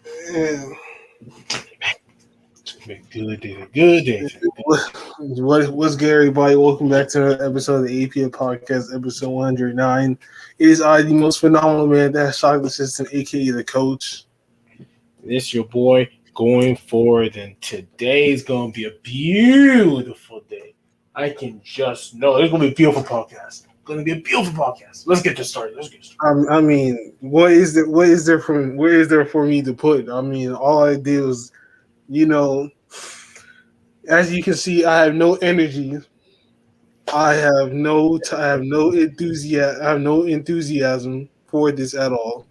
Yeah. Good day. What's good, everybody? Welcome back to another episode of the APF podcast, episode 109. It is I, the most phenomenal man, that shock assistant, aka the coach. This your boy going forward, and today's gonna be a beautiful day. I can just know it's gonna be a beautiful podcast. Gonna be a beautiful podcast. Let's get this started. I mean, what is there for me to put? I mean, all I did was, you know, as you can see, I have no energy. I have no enthusiasm for this at all.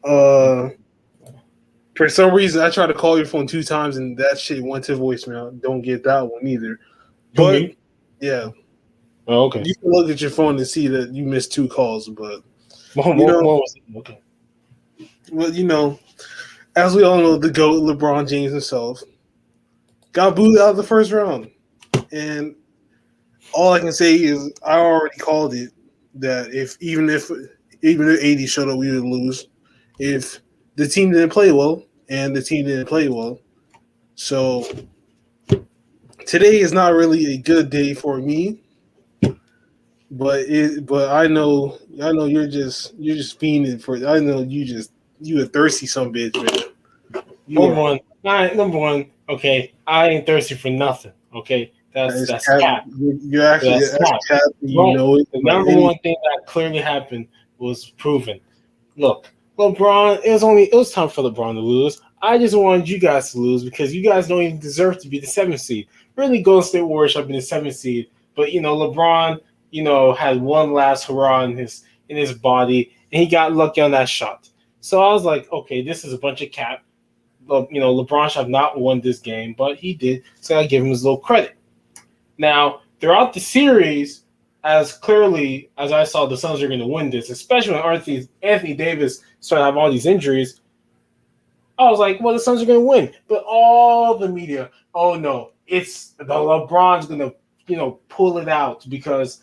Uh, For some reason, I tried to call your phone 2 times and that shit went to voicemail. Don't get that one either. You But me? yeah, Oh, okay. you can look at your phone and see that you missed 2 calls. But What you know, was it? Okay. well, as we all know, the GOAT, LeBron James himself, got booed out of the first round. And all I can say is I already called it that even if 80 showed up, we would lose. If the team didn't play well, and the team didn't play well. So today is not really a good day for me, but I know you're just fiending for. I know you a thirsty some bitch, man. You Number are. one, number one. Okay, I ain't thirsty for nothing. Okay, that's Cap. cap. You're actually That's that's cap. cap. You Well, know it. the But number one thing that clearly happened was proven. Look, LeBron, it was time for LeBron to lose. I just wanted you guys to lose because you guys don't even deserve to be the seventh seed. Really, Golden State Warriors should have been the seventh seed, but LeBron, had one last hurrah in his body, and he got lucky on that shot. So I was like, okay, this is a bunch of cap. LeBron should have not won this game, but he did, so I give him his little credit. Now, throughout the series, as clearly as I saw the Suns are going to win this, especially when Anthony Davis started having all these injuries, I was like, well, the Suns are going to win. But all the media, oh no, it's the LeBron's going to, pull it out because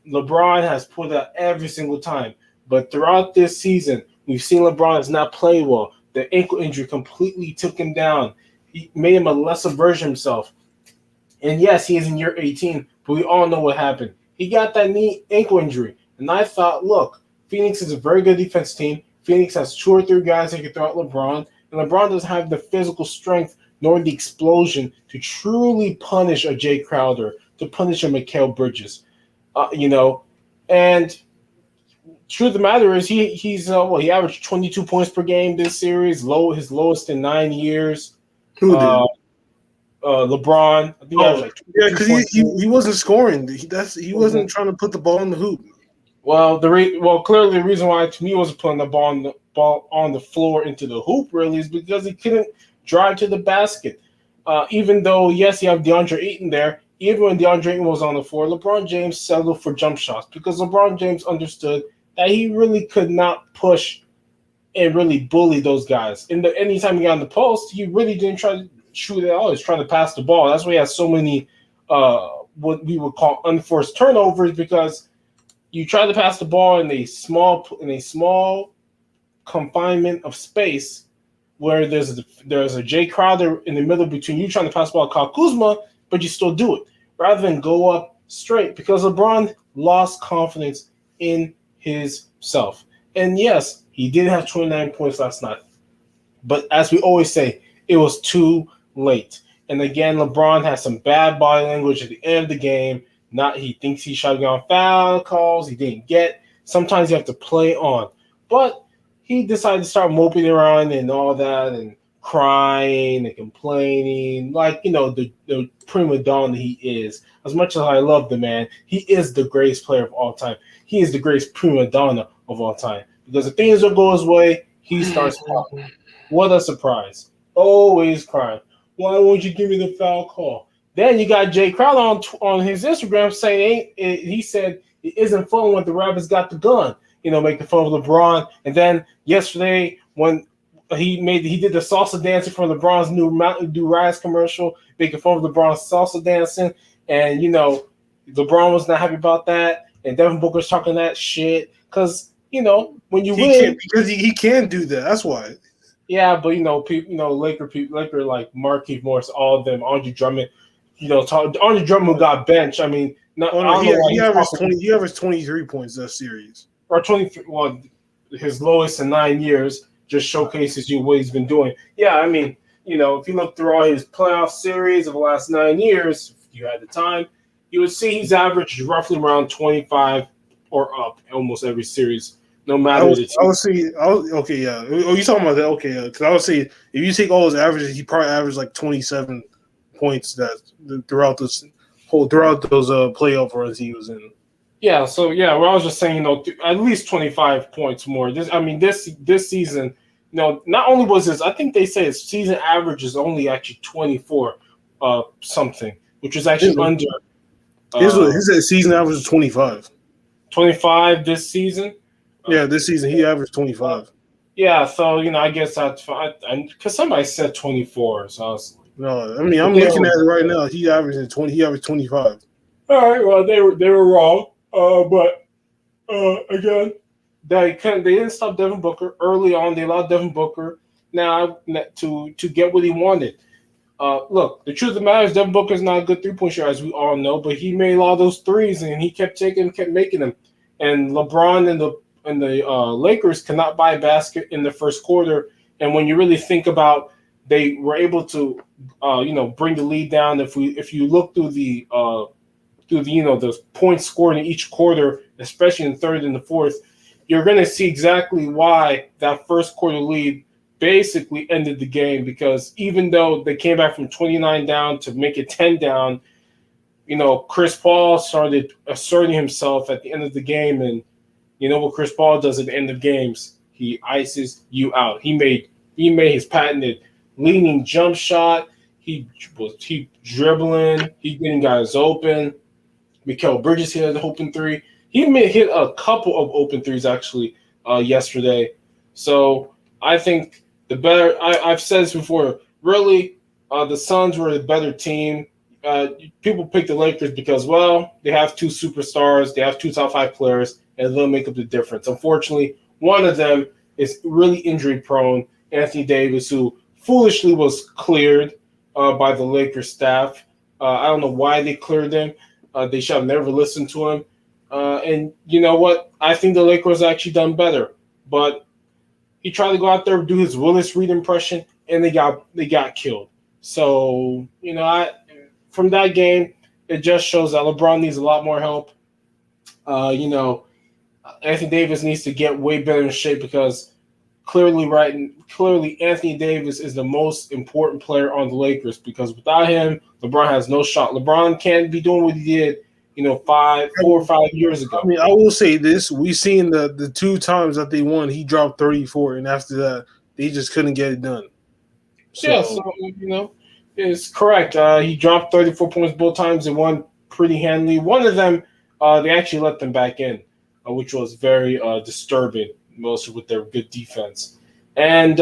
LeBron has pulled out every single time. But throughout this season, we've seen LeBron has not played well. The ankle injury completely took him down. He made him a lesser version of himself. And yes, he is in year 18, but we all know what happened. He got that knee ankle injury. And I thought, look, Phoenix is a very good defense team. Phoenix has 2 or 3 guys that can throw out LeBron. And LeBron doesn't have the physical strength nor the explosion to truly punish a Jay Crowder, to punish a Mikal Bridges. And truth of the matter is he averaged 22 points per game this series, his lowest in 9 years. who did? LeBron, I think, Oh, like yeah, because 22 he wasn't scoring. He wasn't trying to put the ball in the hoop. Well, clearly the reason why to me wasn't putting the ball on the floor into the hoop really is because he couldn't drive to the basket. Even though yes, you have DeAndre Ayton there. Even when DeAndre Ayton was on the floor, LeBron James settled for jump shots because LeBron James understood that he really could not push and really bully those guys. Anytime he got on the post, he really didn't try to shoot at all. He was trying to pass the ball. That's why he has so many what we would call unforced turnovers because you try to pass the ball in a small confinement of space where there's a Jay Crowder in the middle between you trying to pass the ball to Kyle Kuzma, but you still do it rather than go up straight because LeBron lost confidence in himself. And yes, he did have 29 points last night, but as we always say, it was too late. And again, LeBron has some bad body language at the end of the game. He thinks he should have gone foul calls. He didn't get. Sometimes you have to play on. But he decided to start moping around and all that and crying and complaining. Like, the prima donna he is. As much as I love the man, he is the greatest player of all time. He is the greatest prima donna of all time. Because if things don't go his way, he starts crying. What a surprise. Always crying. Why won't you give me the foul call? Then you got Jay Crowder on his Instagram saying he said it isn't fun when the rappers got the gun, making fun of LeBron. And then yesterday when he did the salsa dancing from LeBron's new Mountain Dew Rise commercial, making fun of LeBron's salsa dancing, and LeBron was not happy about that, and Devin Booker's talking that shit because when you He win, can't because he can't do that. That's why. Yeah, but Laker like Markieff Morris, all of them, Andre Drummond. Andre Drummond got benched. I mean, Oh I no, don't know why he he's averaged talking 20. He averaged 23 points that series. or 23. Well, his lowest in 9 years just showcases you what he's been doing. Yeah, I mean, if you look through all his playoff series of the last 9 years, if you had the time, you would see he's averaged roughly around 25 or up almost every series, no matter the I team. would say, okay, yeah. Oh, you talking about that? Okay, yeah. Because I would say if you take all his averages, he probably averaged like 27 points throughout those playoff runs he was in. Yeah, so yeah, well, I was just saying, at least 25 points more. This season, not only was his, I think they say his season average is only actually 24, something, which is actually under uh His season average is 25. 25 this season. Yeah, this season he averaged 25. Yeah, so I guess that's fine. Because somebody said 24, so I was like, No, I mean I'm looking at it right now. He averaged 20. He averaged 25. all right, well they were wrong. But again, they didn't stop Devin Booker early on. They allowed Devin Booker now to get what he wanted. Look, the truth of the matter is Devin Booker is not a good 3-point shooter, as we all know, but he made a lot of those threes, and he kept making them. And LeBron and the Lakers cannot buy a basket in the first quarter. And when you really think about, they were able to, bring the lead down. If you look through the the points scored in each quarter, especially in the third and the fourth, you're going to see exactly why that first quarter lead basically ended the game, because even though they came back from 29 down to make it 10 down, Chris Paul started asserting himself at the end of the game. And you know what Chris Paul does at the end of games? He ices you out. He made his patented leaning jump shot. He dribbling. He getting guys open. Mikal Bridges hit an open three. He hit a couple of open threes actually yesterday. So I think I've said this before. Really, the Suns were the better team. People pick the Lakers because, well, they have two superstars, they have two top 5 players, and they'll make up the difference. Unfortunately, one of them is really injury prone, Anthony Davis, who foolishly was cleared by the Lakers staff. I don't know why they cleared him. They should have never listened to him. And you know what? I think the Lakers actually done better. But he tried to go out there and do his Willis Reed impression, and they got killed. So, from that game, it just shows that LeBron needs a lot more help. Anthony Davis needs to get way better in shape, because clearly Anthony Davis is the most important player on the Lakers, because without him, LeBron has no shot. LeBron can't be doing what he did, 4 or 5 years ago. I mean, I will say this: we seen the 2 times that they won, he dropped 34, and after that, they just couldn't get it done. It's correct. He dropped 34 points both times and won pretty handily. One of them, they actually let them back in, which was very disturbing, mostly with their good defense. And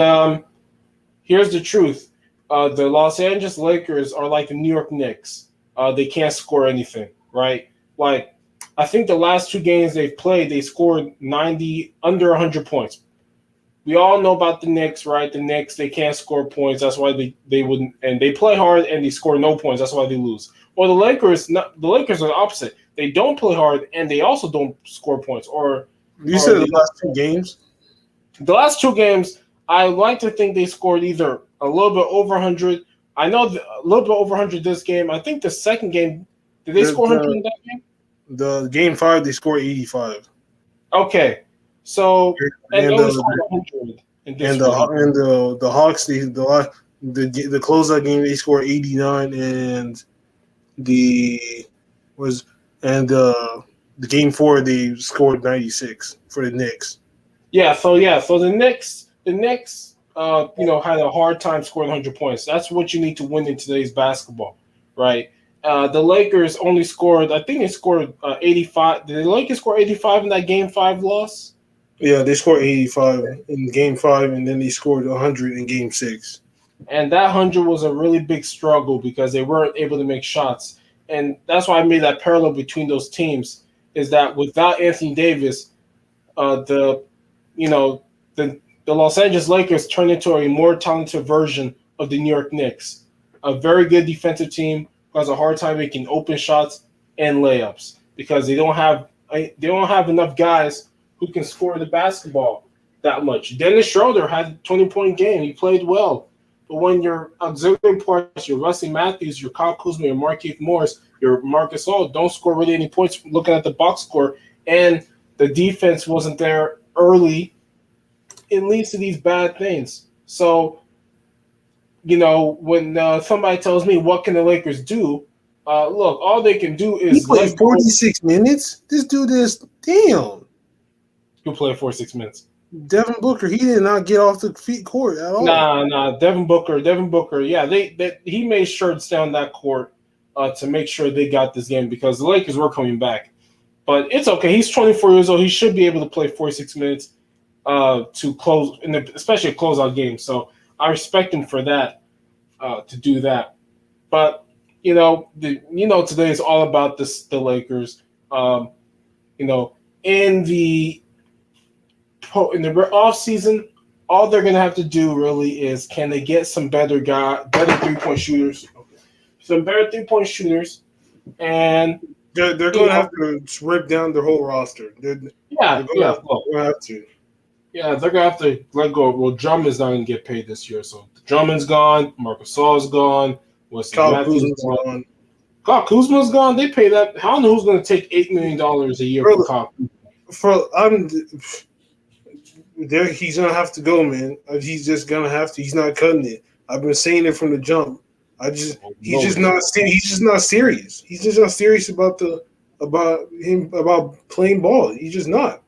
here's the truth. The Los Angeles Lakers are like the New York Knicks. They can't score anything, right? Like, I think the last 2 games they've played, they scored under 100 points. We all know about the Knicks, right? The Knicks, they can't score points. That's why they wouldn't, and they play hard and they score no points. That's why they lose. Well, the Lakers are the opposite. They don't play hard and they also don't score points. You said the last 2 games? The last 2 games, I like to think they scored either a little bit over 100. I know a little bit over 100 this game. I think the second game, did they score 100 in that game? The game 5, they scored 85. Okay. So and they only scored 100 in this and the Hawks, the closeout game, they scored 89, and the game 4 they scored 96 for the Knicks. So the Knicks had a hard time scoring 100 points. That's what you need to win in today's basketball, right? The Lakers only scored, I think they scored 85. Did the Lakers score 85 in that game 5 loss? Yeah, they scored 85 in game 5, and then they scored 100 in game 6. And that 100 was a really big struggle because they weren't able to make shots. And that's why I made that parallel between those teams, is that without Anthony Davis, the the Los Angeles Lakers turned into a more talented version of the New York Knicks. A very good defensive team who has a hard time making open shots and layups because they don't have enough guys who can score the basketball that much. Dennis Schroeder had a 20-point game. He played well. But when your auxiliary parts, your Rusty Matthews, your Kyle Kuzma, your Markieff Morris, your Marcus All don't score really any points looking at the box score, and the defense wasn't there early, it leads to these bad things. So, when somebody tells me what can the Lakers do, look, all they can do He is played 46 minutes. This dude is damn. who play 4 6 minutes. Devin Booker, he did not get off the court at all. Nah. Devin Booker. Yeah, he made sure to stay on that court to make sure they got this game because the Lakers were coming back. But it's okay. He's 24 years old. He should be able to play 46 minutes to close, especially a closeout game. So I respect him for that, to do that. But today is all about the Lakers. In the off season, all they're gonna have to do really is can they get some better 3-point shooters, and They're going to have to rip down their whole roster. They're going to have to. Yeah, they're gonna have to let go. Well, Drummond's not gonna get paid this year, so Drummond's gone. Marcus Gasol's gone. Kyle Kuzma's gone. Kyle Kuzma's gone. They pay that. I don't know who's gonna take $8 million a year for Kyle Kuzma. He's gonna have to go, man. He's just gonna have to. He's not cutting it. I've been saying it from the jump. He's just not serious. He's just not serious about playing ball. He's just not.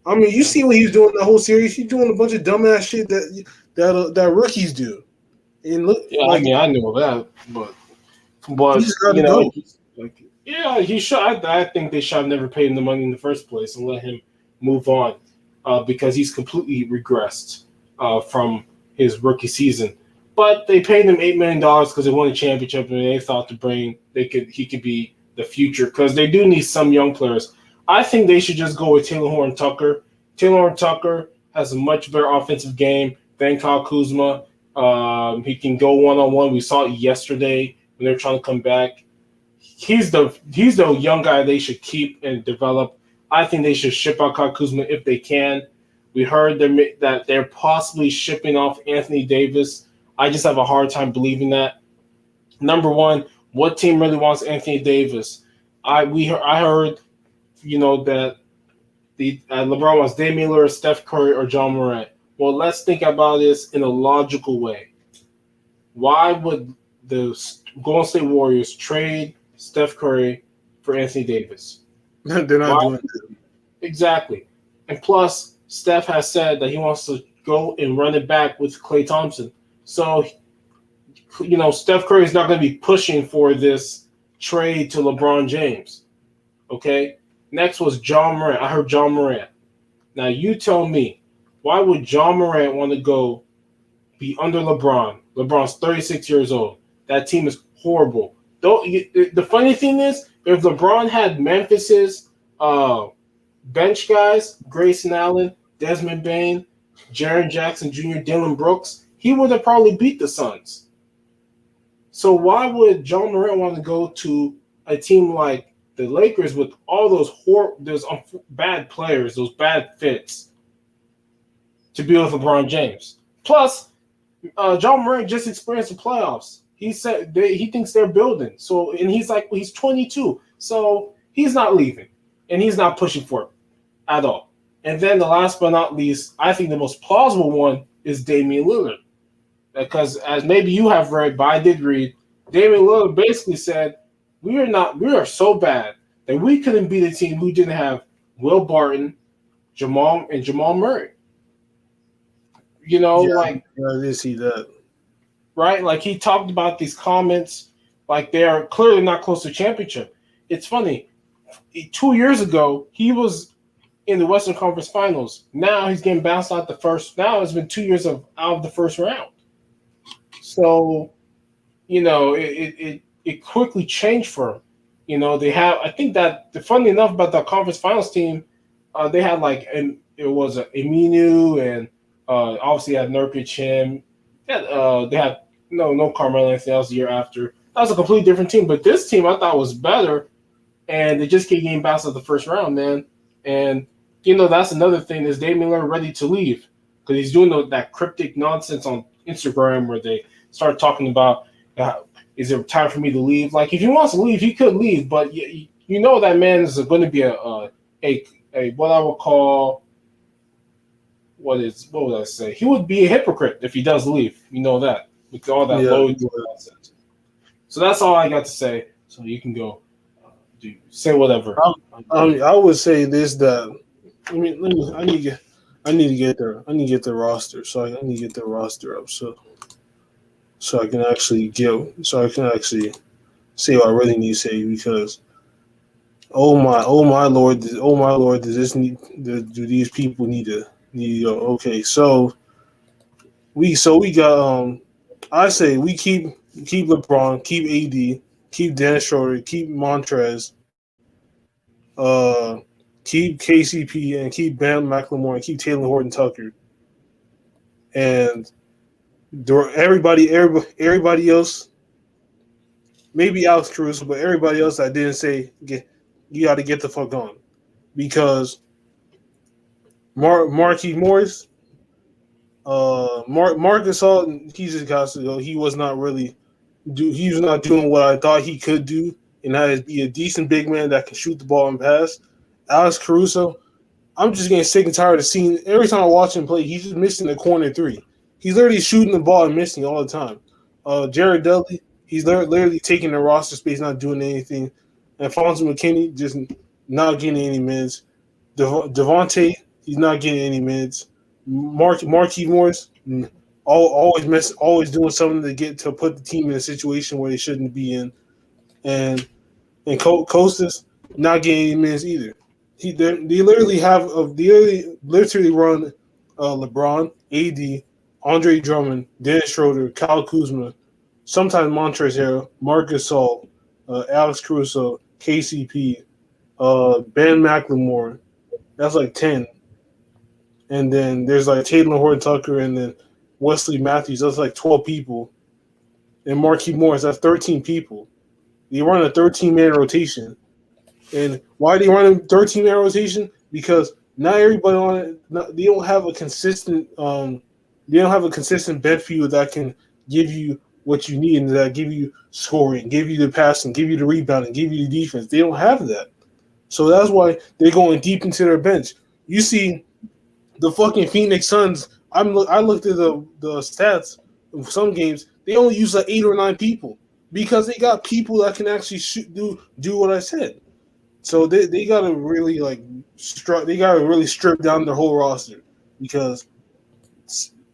I mean, you see what he's doing the whole series. He's doing a bunch of dumbass shit that rookies do. And look, I know that, but he just gotta go. He should. I think they should have never paid him the money in the first place and let him move on. Because he's completely regressed from his rookie season. But they paid him $8 million because they won a championship and they thought he could be the future because they do need some young players. I think they should just go with Taylor Horn Tucker. Taylor Horn Tucker has a much better offensive game than Kyle Kuzma. He can go one-on-one. We saw it yesterday when they were trying to come back. He's the young guy they should keep and develop. I think they should ship out Kyle Kuzma if they can. We heard that they're possibly shipping off Anthony Davis. I just have a hard time believing that. Number one, what team really wants Anthony Davis? I heard, that LeBron wants Damian Lillard, Steph Curry, or John Morant. Well, let's think about this in a logical way. Why would the Golden State Warriors trade Steph Curry for Anthony Davis? They're not doing it. Exactly. And plus, Steph has said that he wants to go and run it back with Klay Thompson. So, Steph Curry is not going to be pushing for this trade to LeBron James. Okay? Next was John Morant. I heard John Morant. Now, you tell me, why would John Morant want to go be under LeBron? LeBron's 36 years old. That team is horrible. The funny thing is, if LeBron had Memphis's bench guys, Grayson Allen, Desmond Bain, Jaren Jackson Jr., Dylan Brooks, he would have probably beat the Suns. So why would John Morant want to go to a team like the Lakers with all those bad players, those bad fits, to be with LeBron James? Plus, John Morant just experienced the playoffs. He said he thinks they're building. So, and he's 22. So he's not leaving. And he's not pushing for it at all. And then the last but not least, I think the most plausible one is Damian Lillard. Because as maybe you have read, but I did read, Damian Lillard basically said, we are so bad that we couldn't beat a team who didn't have Will Barton, Jamal Murray. I did see that. Right? Like he talked about these comments, like they are clearly not close to championship. It's funny. 2 years ago, he was in the Western Conference Finals. Now he's getting bounced out the first. Now it's been 2 years out of the first round. So, it quickly changed for him. They have. I think that the funny enough about the conference finals team, they had it was Aminu and Obviously, had Nurkic, him. They had no Carmelo Anthony. That was the year after. That was a completely different team. But this team I thought was better, and they just keep getting bounced at the first round, man. And that's another thing is Damian Lillard ready to leave because he's doing that cryptic nonsense on Instagram where they start talking about is it time for me to leave? Like if he wants to leave, he could leave, but that man is going to be a what I would call what would I say? He would be a hypocrite if he does leave. You know that with all that low nonsense. So that's all I got to say. So you can go. Say whatever. I would say this that I need to get there. I need to get the roster. So I need to get the roster up. So I can actually say what I really need to say because oh my lord, does this need? Do these people need okay? So we got I say we keep LeBron, keep AD, keep Dennis Schroeder, keep Montrez, keep KCP, and keep Bam McLemore, and keep Taylor Horton Tucker, and everybody else, maybe Alex Caruso, but everybody else I didn't say you got to get the fuck on because Marquise Morris, Marcus Gasol, he just got to go. He was not doing what I thought he could do, and that is be a decent big man that can shoot the ball and pass. Alex Caruso, I'm just getting sick and tired of seeing every time I watch him play, he's just missing the corner three. He's literally shooting the ball and missing all the time. Jared Dudley, he's literally taking the roster space, not doing anything. And Fonzo McKinney just not getting any minutes. Devontae, he's not getting any minutes. Marquise Morris, always doing something to put the team in a situation where they shouldn't be in. And Kostas not getting any minutes either. They literally run LeBron, AD, Andre Drummond, Dennis Schroeder, Kyle Kuzma, sometimes Montrezl Harrell, Marc Gasol, Alex Caruso, KCP, Ben McLemore. That's like 10. And then there's like Taylor Horton Tucker and then Wesley Matthews. That's like 12 people. And Marquise Morris, that's 13 people. They run a 13-man rotation. And why they run a 13-man rotation? Because not everybody on it. They don't have a consistent. They don't have a consistent bench field that can give you what you need and that give you scoring, give you the passing, give you the rebounding, give you the defense. They don't have that. So that's why they're going deep into their bench. You see, the fucking Phoenix Suns. I looked at the stats of some games. They only use like 8 or 9 people because they got people that can actually do what I said. So they gotta really strip down their whole roster because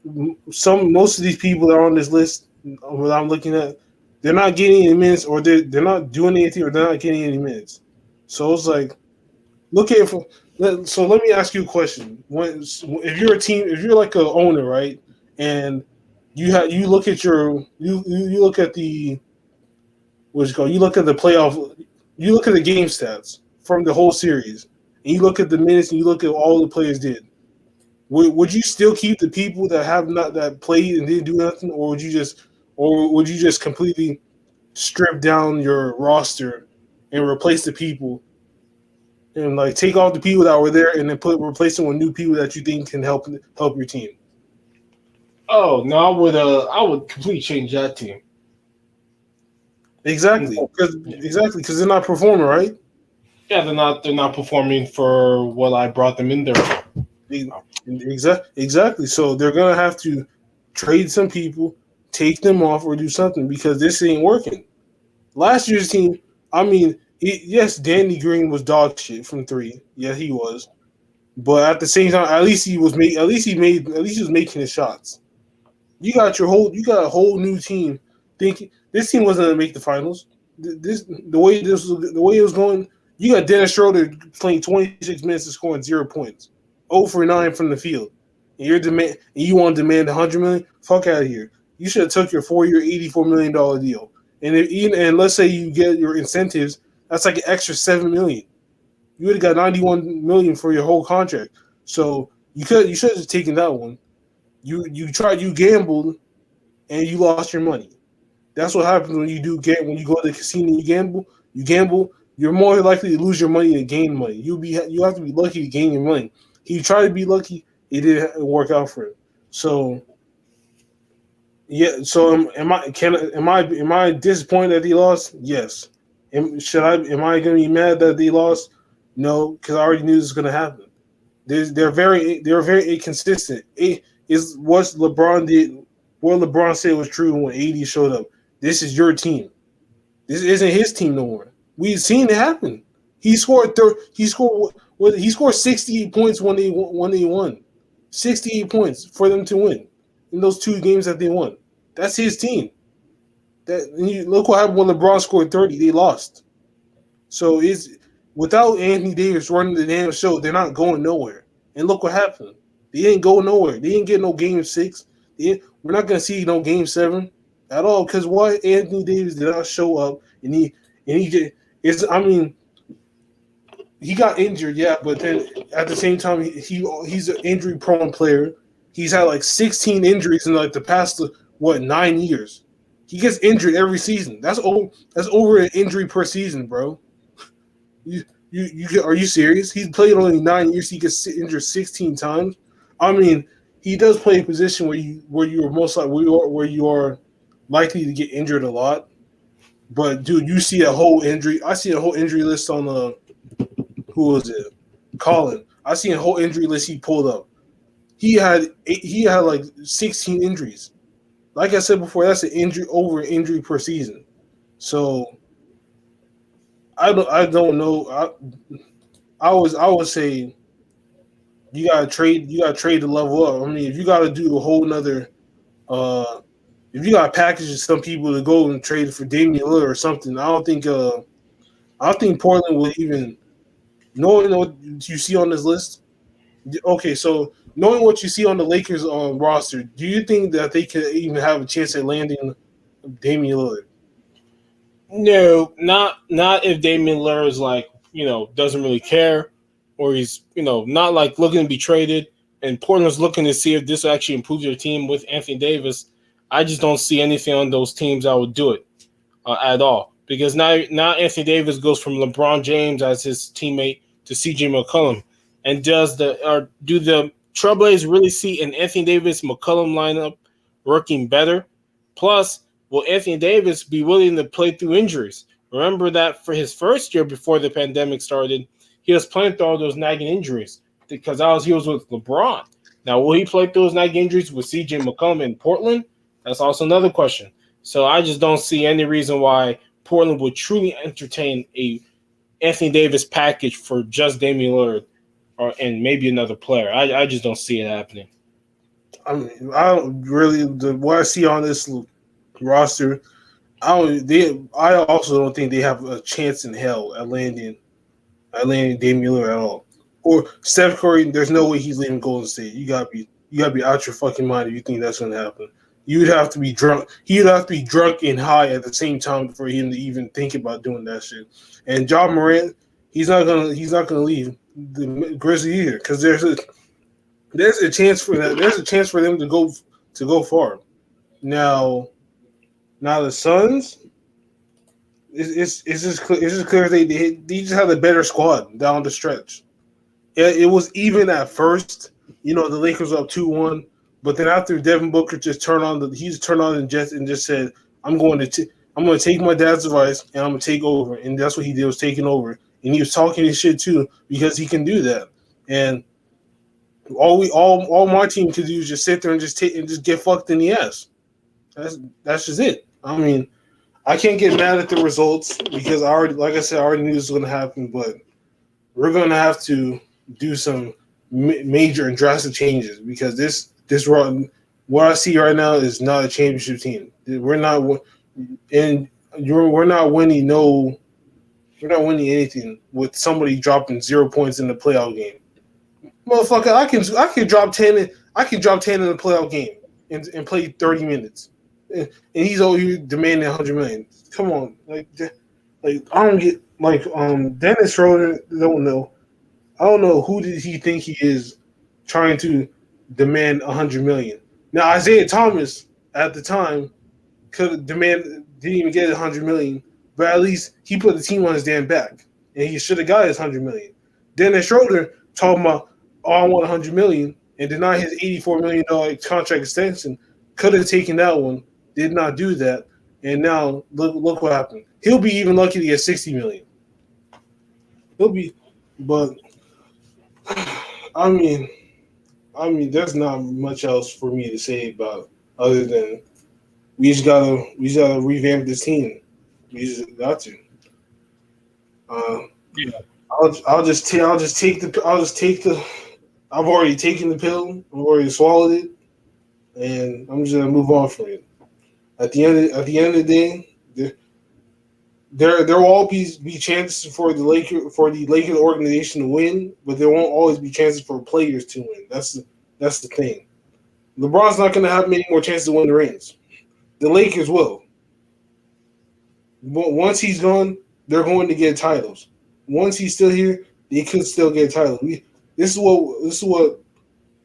most of these people that are on this list, what I'm looking at, they're not getting any minutes, or they're not doing anything, or they're not getting any minutes. So it's like, so let me ask you a question. If you're a team, if you're like an owner, right, and you look at the what's it called? You look at the playoff, you look at the game stats from the whole series, and you look at the minutes, and you look at all the players did. Would you still keep the people that played and didn't do nothing, or would you just completely strip down your roster and replace the people and like take off the people that were there and then replace them with new people that you think can help your team? Oh no, I would completely change that team. Exactly, because they're not performing, right? Yeah, they're not performing for what I brought them in there for. Exactly. So they're gonna have to trade some people, take them off, or do something because this ain't working. Last year's team, I mean, yes, Danny Green was dog shit from 3. Yeah, he was. But at the same time, at least he was making his shots. You got a whole new team thinking this team wasn't gonna make the finals. The way it was going, you got Dennis Schroeder playing 26 minutes and scoring 0 points. 0 for 9 from the field. And you want to demand $100 million? Fuck out of here. You should have took your 4-year, $84 million deal. And let's say you get your incentives, that's like an extra $7 million. You would have got $91 million for your whole contract. So you should have taken that one. You gambled and you lost your money. That's what happens when you do get when you go to the casino. You gamble. You're more likely to lose your money than gain money. You have to be lucky to gain your money. He tried to be lucky. It didn't work out for him. So yeah. So am I disappointed that he lost? Yes. Am I going to be mad that they lost? No, because I already knew this was going to happen. They're very inconsistent. It is what LeBron said was true when AD showed up. This is your team. This isn't his team no more. We've seen it happen. He scored 68 points when they won. 68 points for them to win in those two games that they won. That's his team. Look what happened when LeBron scored 30. They lost. So it's without Anthony Davis running the damn show, they're not going nowhere. And look what happened. They didn't go nowhere. They didn't get no game 6. We're not going to see no game 7 at all because why Anthony Davis did not show up and he just it's I mean he got injured, yeah, but then at the same time he's an injury prone player. He's had like 16 injuries in like the past 9 years. He gets injured every season. That's over an injury per season, bro. Are you serious? He's played only 9 years. He gets injured 16 times. I mean, he does play a position where you are most like where you are likely to get injured a lot. But dude, you see a whole injury. I see a whole injury list on who was it? Colin. I see a whole injury list he pulled up. He had like 16 injuries. Like I said before, that's an injury per season. So I don't know. I would say you gotta trade to level up. I mean, if you gotta do a whole nother if you gotta package some people to go and trade for Damian Lillard or something, I don't think Portland would even knowing what you see on this list. Okay, so knowing what you see on the Lakers roster, do you think that they could even have a chance at landing Damian Lillard? No, not if Damian Lillard is like, doesn't really care, or he's, not like looking to be traded, and Portland's looking to see if this will actually improve their team with Anthony Davis. I just don't see anything on those teams that would do it at all. Because now Anthony Davis goes from LeBron James as his teammate to CJ McCollum. And do the Trailblazers really see an Anthony Davis McCollum lineup working better? Plus, will Anthony Davis be willing to play through injuries? Remember that for his first year before the pandemic started, he was playing through all those nagging injuries because he was with LeBron. Now, will he play through those nagging injuries with CJ McCollum in Portland? That's also another question. So I just don't see any reason why Portland would truly entertain a Anthony Davis package for just Damian Lillard and maybe another player. I just don't see it happening. I mean, I don't really what I see on this roster. I also don't think they have a chance in hell at landing Damian Lillard at all. Or Steph Curry. There's no way he's leaving Golden State. You gotta be out your fucking mind if you think that's gonna happen. You'd have to be drunk. He'd have to be drunk and high at the same time for him to even think about doing that shit. And John Morant, he's not gonna leave the Grizzlies either because there's a chance for that. There's a chance for them to go far. Now the Suns, it's just clear they just have a better squad down the stretch. It was even at first. The Lakers were up 2-1. But then after Devin Booker just turned on the Jets and just said, I'm going to take my dad's advice and I'm going to take over. And that's what he did, was taking over. And he was talking his shit too because he can do that. And all my team could do is just sit there and just get fucked in the ass. That's just it. I mean, I can't get mad at the results because I already knew this was going to happen. But we're going to have to do some major and drastic changes because this run, what I see right now is not a championship team. We're not winning. We're not winning anything with somebody dropping 0 points in the playoff game. Motherfucker, I can drop 10. I can drop 10 in the playoff game and play 30 minutes, and he's over here demanding $100 million. Come on, like I don't get Dennis Schroeder. Don't know. I don't know who did he think he is trying to demand $100 million. Now Isaiah Thomas at the time could didn't even get 100 million, but at least he put the team on his damn back, and he should have got his 100 million. Dennis Schroeder talking about, oh, I want 100 million, and deny his $84 million contract extension. Could have taken that one, did not do that, and now look what happened. He'll be even lucky to get 60 million. He'll be, but I mean, there's not much else for me to say about other than we just gotta revamp this team. We just got to. Uh, Yeah. I'll just take the. I've already taken the pill. I've already swallowed it, and I'm just gonna move on from it. At the end of the day, there will always be chances for the Lakers organization to win, but there won't always be chances for players to win. That's the thing. LeBron's not going to have many more chances to win the rings. The Lakers will. But once he's gone, they're going to get titles. Once he's still here, they could still get titles. This is what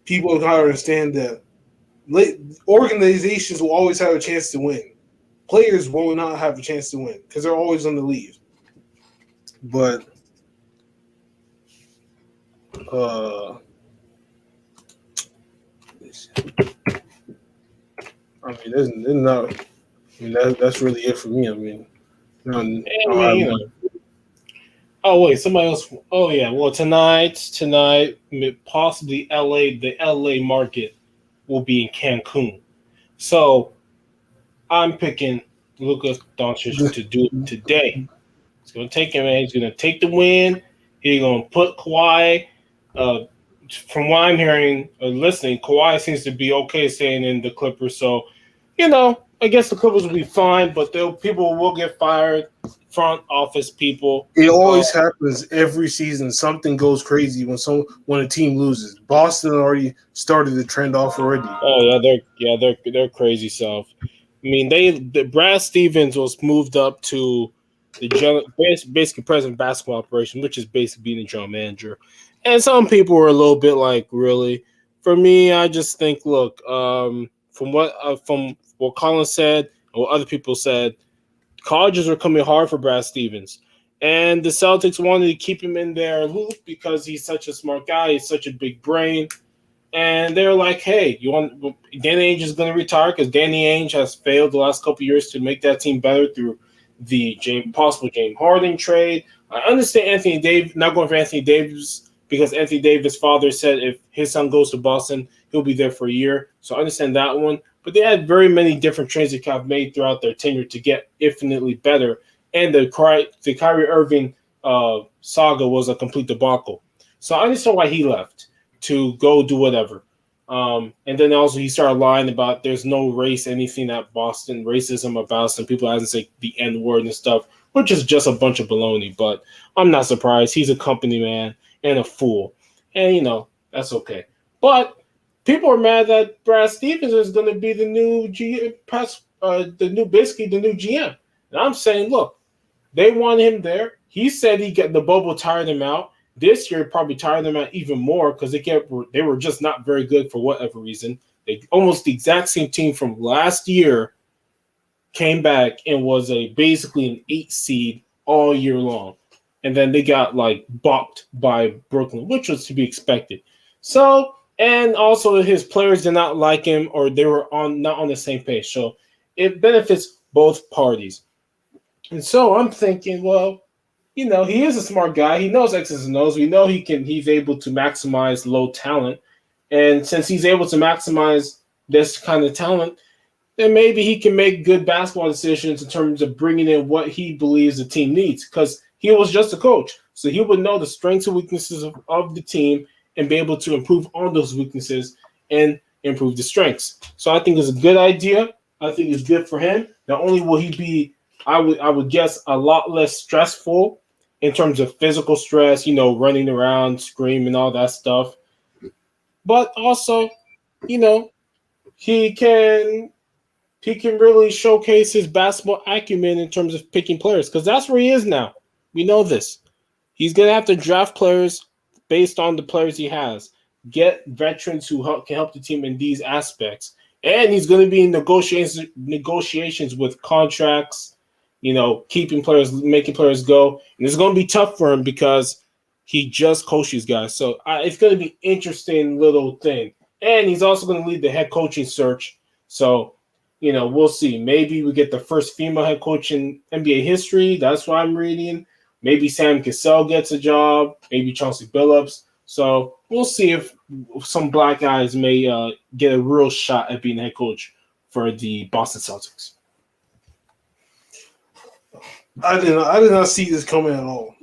people gotta understand, that organizations will always have a chance to win. Players will not have a chance to win because they're always on the leave. But I mean, there's not. I mean, that's really it for me. I mean, Oh wait, somebody else. Oh yeah, well tonight, possibly the LA market will be in Cancun. So I'm picking Luka Doncic to do it today. He's gonna take him, man. He's gonna take the win. He's gonna put Kawhi. From what I'm hearing or listening, Kawhi seems to be okay staying in the Clippers. So, I guess the Clippers will be fine, but people will get fired. Front office people. It always happens every season. Something goes crazy when a team loses. Boston already started the trend off already. Oh yeah, they're crazy self. I mean, Brad Stevens was moved up to the basically president of basketball operation, which is basically being a general manager. And some people were a little bit like, really. For me, I just think, look, from what Colin said and what other people said, colleges were coming hard for Brad Stevens. And the Celtics wanted to keep him in their loop because he's such a smart guy. He's such a big brain. And they're like, hey, Danny Ainge is going to retire because Danny Ainge has failed the last couple of years to make that team better through the possible James Harden trade. I understand Anthony Davis, not going for Anthony Davis because Anthony Davis' father said if his son goes to Boston, he'll be there for a year. So I understand that one. But they had very many different trades they have made throughout their tenure to get infinitely better. And the Kyrie Irving saga was a complete debacle. So I understand why he left to go do whatever. And then also he started lying about there's no anything at Boston, racism about Boston. People hasn't said the N word and stuff, which is just a bunch of baloney. But I'm not surprised. He's a company man and a fool. And, that's okay. But people are mad that Brad Stevens is going to be the new the new GM. And I'm saying, look, they want him there. He said the bubble tired him out. This year probably tired them out even more because they were just not very good for whatever reason. They almost the exact same team from last year came back and was basically an 8 seed all year long. And then they got bopped by Brooklyn, which was to be expected. So, and also his players did not like him or they were not on the same page. So it benefits both parties. And so I'm thinking, well, he is a smart guy. He knows X's and O's. We know he's able to maximize low talent. And since he's able to maximize this kind of talent, then maybe he can make good basketball decisions in terms of bringing in what he believes the team needs because he was just a coach. So he would know the strengths and weaknesses of the team and be able to improve on those weaknesses and improve the strengths. So I think it's a good idea. I think it's good for him. Not only will he be, I would guess, a lot less stressful in terms of physical stress, running around, screaming, all that stuff. But also, he can really showcase his basketball acumen in terms of picking players because that's where he is now. We know this. He's going to have to draft players based on the players he has, get veterans who can help the team in these aspects, And he's going to be in negotiations with contracts, keeping players, making players go. And it's going to be tough for him because he just coached these guys. So it's going to be interesting little thing. And he's also going to lead the head coaching search. So, we'll see. Maybe we get the first female head coach in NBA history. That's what I'm reading. Maybe Sam Cassell gets a job. Maybe Chauncey Billups. So we'll see if some black guys may get a real shot at being head coach for the Boston Celtics. I did not see this coming at all.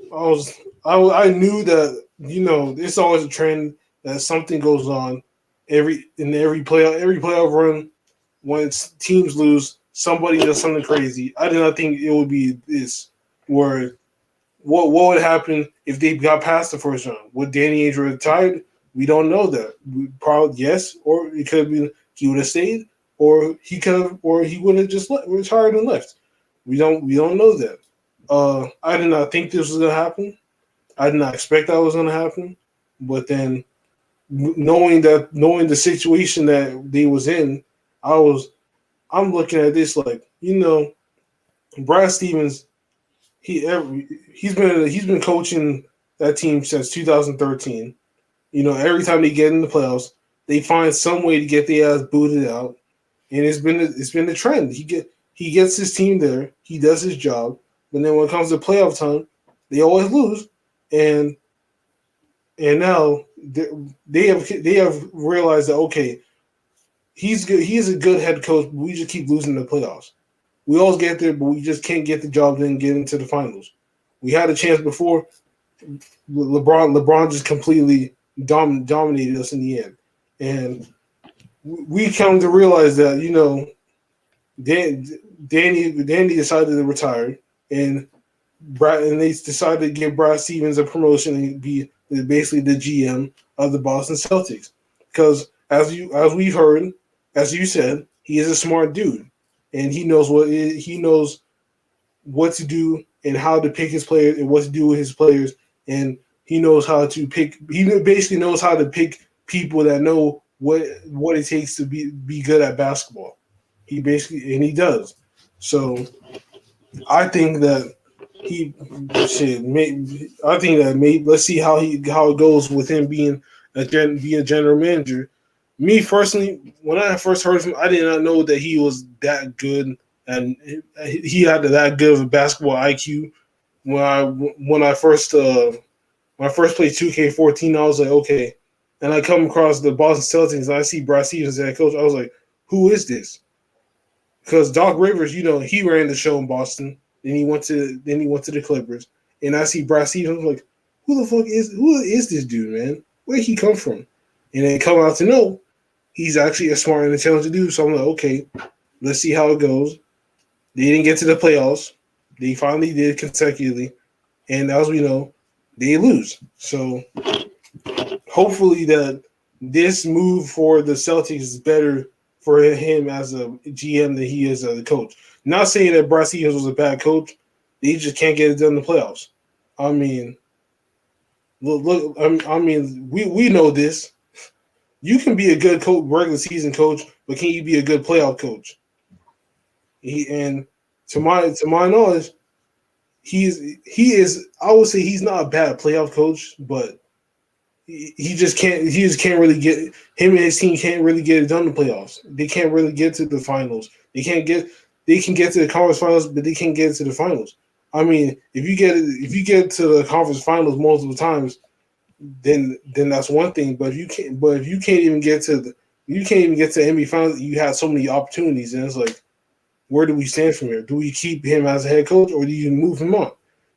I knew that it's always a trend that something goes on every playoff run when teams lose, somebody does something crazy. I did not think it would be this where what would happen if they got past the first round? Would Danny Ainge retired? We don't know that. We probably yes, or it could have been he would have stayed, or he would have just retired and left. We don't know that. I did not think this was gonna happen. I did not expect that was gonna happen. But then knowing the situation that they was in, I'm looking at this like, Brad Stevens, he's been coaching that team since 2013. Every time they get in the playoffs, they find some way to get their ass booted out, and it's been the trend. He gets his team there, he does his job, but then when it comes to playoff time, they always lose, and now they have realized that okay, he's good. He's a good head coach, but we just keep losing the playoffs. We always get there, but we just can't get the job done and get into the finals. We had a chance before. LeBron just completely dominated us in the end. And we come to realize that, Danny decided to retire, and they decided to give Brad Stevens a promotion and be basically the GM of the Boston Celtics. Because as we've heard, as you said, he is a smart dude. And he knows what to do and how to pick his players and what to do with his players. And he knows how to pick. He basically knows how to pick people that know what it takes to be good at basketball. He does. So I think that let's see how it goes with him being a general manager. Me personally, when I first heard of him, I did not know that he was that good and he had that good of a basketball IQ. When I first played 2K14, I was like, okay. And I come across the Boston Celtics and I see Brad Stevens as head coach. I was like, who is this? Because Doc Rivers, he ran the show in Boston. Then he went to the Clippers. And I see Brad Stevens, I'm like, who is this dude, man? Where'd he come from? And then come out to know he's actually a smart and intelligent dude. So I'm like, okay, let's see how it goes. They didn't get to the playoffs. They finally did consecutively. And as we know, they lose. So hopefully that this move for the Celtics is better for him as a GM than he is as a coach. Not saying that Brad Stevens was a bad coach. They just can't get it done in the playoffs. I mean, look. I mean, we know this. You can be a good coach, regular season coach, but can you be a good playoff coach? And to my knowledge, he is. I would say he's not a bad playoff coach, but he just can't really get him and his team can't really get it done in the playoffs. They can't really get to the finals. They can get to the conference finals, but they can't get to the finals. I mean, if you get to the conference finals multiple times, then that's one thing. But if you can't even get to the NBA finals, you have so many opportunities, and it's like, where do we stand from here? Do we keep him as a head coach, or do you move him on?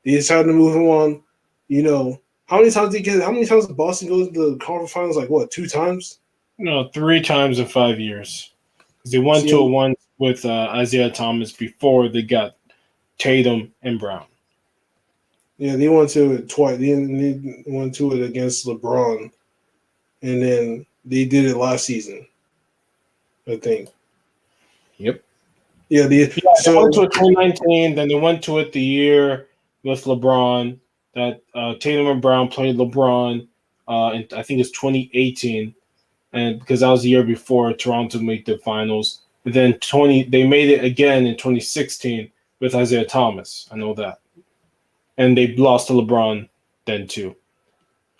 They decided to move him on. How many times did Boston go to the conference finals? Like what, 2 times? No, 3 times in 5 years. They went to it once with Isaiah Thomas before they got Tatum and Brown. Yeah, they went to it twice. They went to it against LeBron, and then they did it last season, I think. Yep. Yeah, they went to it 2019. Then they went to it the year with LeBron that Tatum and Brown played LeBron. And I think it's 2018. and because that was the year before Toronto made the finals. And then they made it again in 2016 with Isaiah Thomas. I know that, and they lost to LeBron then too.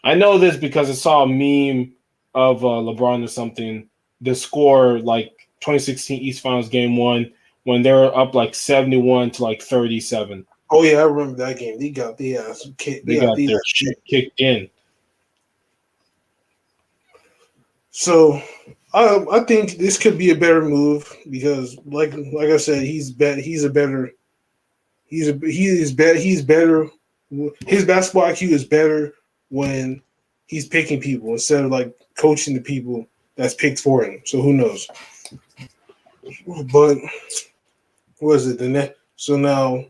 I know this because I saw a meme of LeBron or something. The score like 2016 East Finals Game 1 when they were up like 71 to like 37. Oh yeah, I remember that game. They got the They got their shit kicked in. So I think this could be a better move because, like I said, he's better. He's better. His basketball IQ is better when he's picking people instead of like coaching the people that's picked for him. So who knows? But what is it? So now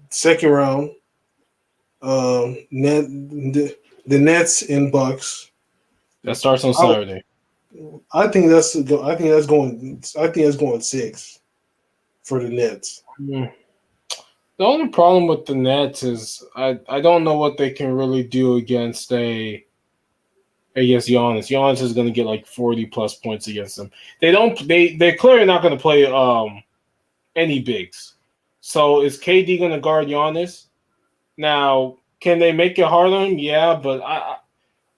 second round, the Nets and Bucks. That starts on Saturday. I think that's going 6 for the Nets. The only problem with the Nets is I don't know what they can really do against Giannis. Giannis is going to get like 40 plus points against them. They're clearly not going to play any bigs. So is KD going to guard Giannis? Now, can they make it hard on him? Yeah, but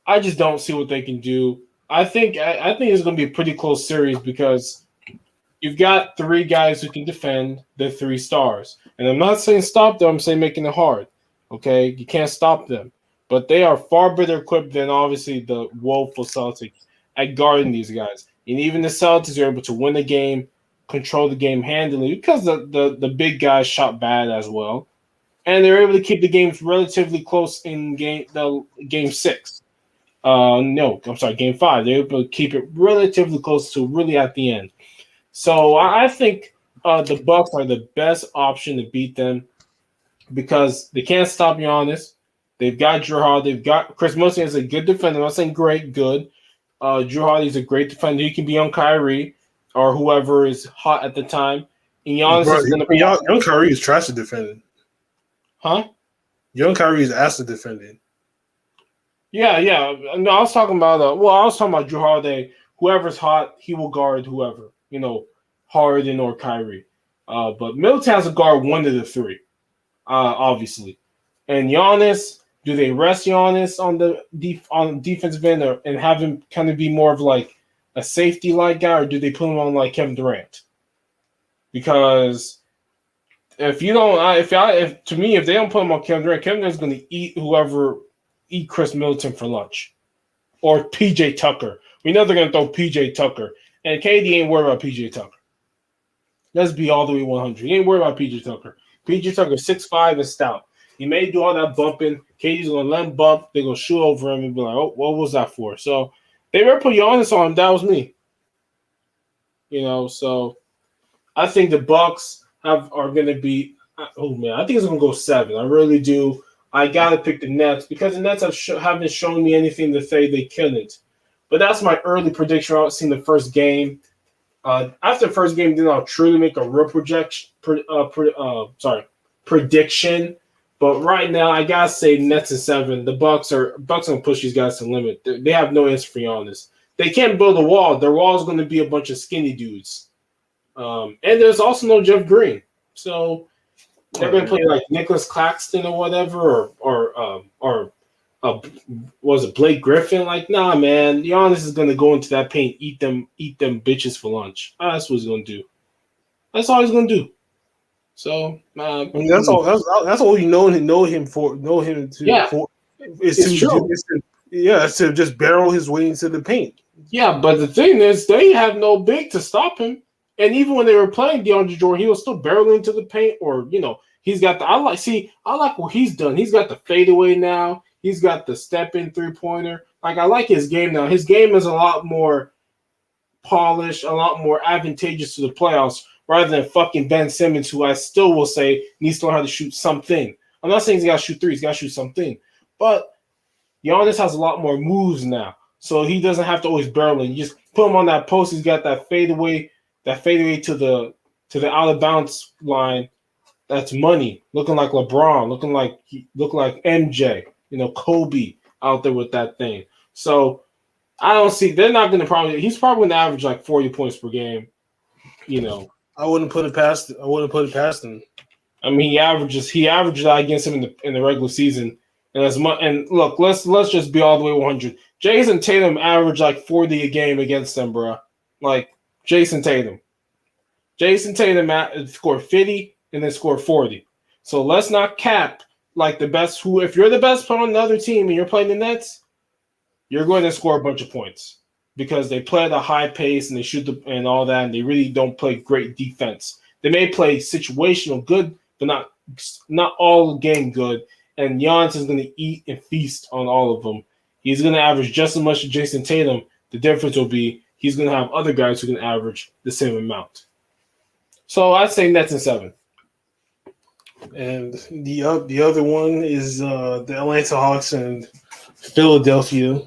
I just don't see what they can do. I think it's going to be a pretty close series because you've got 3 guys who can defend the 3 stars. And I'm not saying stop them, I'm saying making it hard. Okay? You can't stop them. But they are far better equipped than obviously the woeful Celtics at guarding these guys. And even the Celtics are able to win the game, control the game handily because the big guys shot bad as well. And they're able to keep the games relatively close in game 6. Game 5. They're able to keep it relatively close to really at the end. So I think the Bucks are the best option to beat them because they can't stop Giannis. They've got Drew Holiday. They've got Chris Middleton is a good defender. I'm not saying great, good. Drew Holiday is a great defender. He can be on Kyrie or whoever is hot at the time. And Giannis is going to be young Kyrie is trash at defending. Huh? Young Kyrie is ass at defending. Yeah. No, I was talking about Drew Holiday. Whoever's hot, he will guard whoever. Harden or Kyrie. But Middleton has to guard one of the 3, obviously. And Giannis, do they rest Giannis on the defensive end and have him kind of be more of like a safety-like guy, or do they put him on like Kevin Durant? Because if they don't put him on Kevin Durant's going to eat Chris Middleton for lunch, or PJ Tucker. We know they're going to throw PJ Tucker, and KD ain't worried about PJ Tucker. Let's be all the way 100. He ain't worried about PJ Tucker. PJ Tucker 6'5" and stout. He may do all that bumping. KD's going to let him bump. They're going to shoot over him and be like, oh, what was that for? So they better put Giannis on him. That was me. So I think the Bucks are going to be – oh, man, I think it's going to go 7. I really do. I got to pick the Nets because the Nets haven't shown me anything to say they couldn't. But that's my early prediction. I've seen the first game. After the first game, then I'll truly make a real prediction. But right now, I gotta say Nets and 7. The Bucks gonna push these guys to the limit. They have no answer for Giannis. They can't build a wall. Their wall is going to be a bunch of skinny dudes. And there's also no Jeff Green, so they're going to play like Nicholas Claxton or whatever, or was it Blake Griffin? Like, nah, man, Giannis is going to go into that paint, eat them bitches for lunch. That's what he's going to do. That's all he's going to do. So that's all. That's all you know him for. Know him to. Yeah, for, is to just barrel his way into the paint. Yeah, but the thing is, they have no big to stop him. And even when they were playing DeAndre Jordan, he was still barreling into the paint. Or he's got the. I like what he's done. He's got the fadeaway now. He's got the step-in three-pointer. Like, I like his game now. His game is a lot more polished, a lot more advantageous to the playoffs, rather than fucking Ben Simmons, who I still will say needs to learn how to shoot something. I'm not saying he's got to shoot 3. He's got to shoot something. But Giannis has a lot more moves now, so he doesn't have to always barrel in. You just put him on that post. He's got that fadeaway to the out of bounds line. That's money. Looking like LeBron. Looking like MJ. Kobe out there with that thing. So I don't see. They're not going to probably. He's probably going to average like 40 points per game. You know, I wouldn't put it past. I wouldn't put it past him. I mean, he averages that against him in the regular season, and as much. And look, let's just be all the way 100. Jason Tatum averaged like 40 a game against them, bro. Like Jason Tatum. Jason Tatum scored 50 and then scored 40. So let's not cap like the best. Who, if you're the best player on the other team and you're playing the Nets, you're going to score a bunch of points because they play at a high pace and they shoot and all that, and they really don't play great defense. They may play situational good, but not all game good. And Giannis is going to eat and feast on all of them. He's going to average just as much as Jason Tatum. The difference will be he's going to have other guys who can average the same amount. So I'd say Nets in 7. And the other one is the Atlanta Hawks and Philadelphia.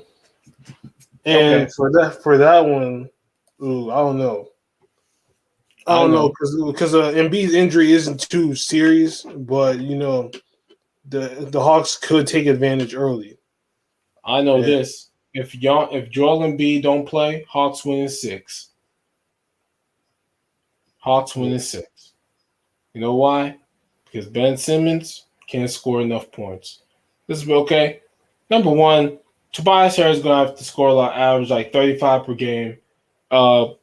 And for that one, I don't know. I don't know because Embiid's injury isn't too serious, but the Hawks could take advantage early. I know this. If Joel Embiid don't play, Hawks win in 6. Hawks win in 6. You know why? Because Ben Simmons can't score enough points. This is okay. Number one, Tobias Harris is going to have to score a lot, average like 35 per game.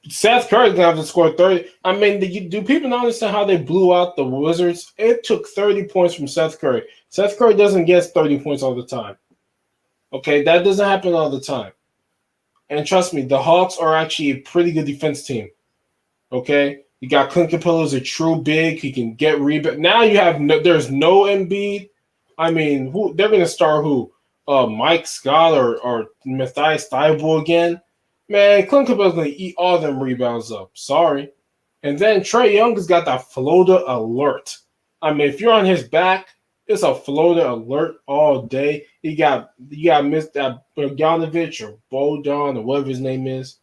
Seth Curry is going to have to score 30. I mean, do people not understand how they blew out the Wizards? It took 30 points from Seth Curry. Seth Curry doesn't get 30 points all the time. Okay, that doesn't happen all the time. And trust me, the Hawks are actually a pretty good defense team. Okay? You got Clint Capella is a true big. He can get rebound. Now you have there's no Embiid. I mean, they're going to start who? Mike Scott or Matthias Thybulle again? Man, Clint Capella's going to eat all them rebounds up. Sorry. And then Trae Young has got that floater alert. I mean, if you're on his back, it's a floater alert all day. You got missed that Bogdanovich or Bojan or whatever his name is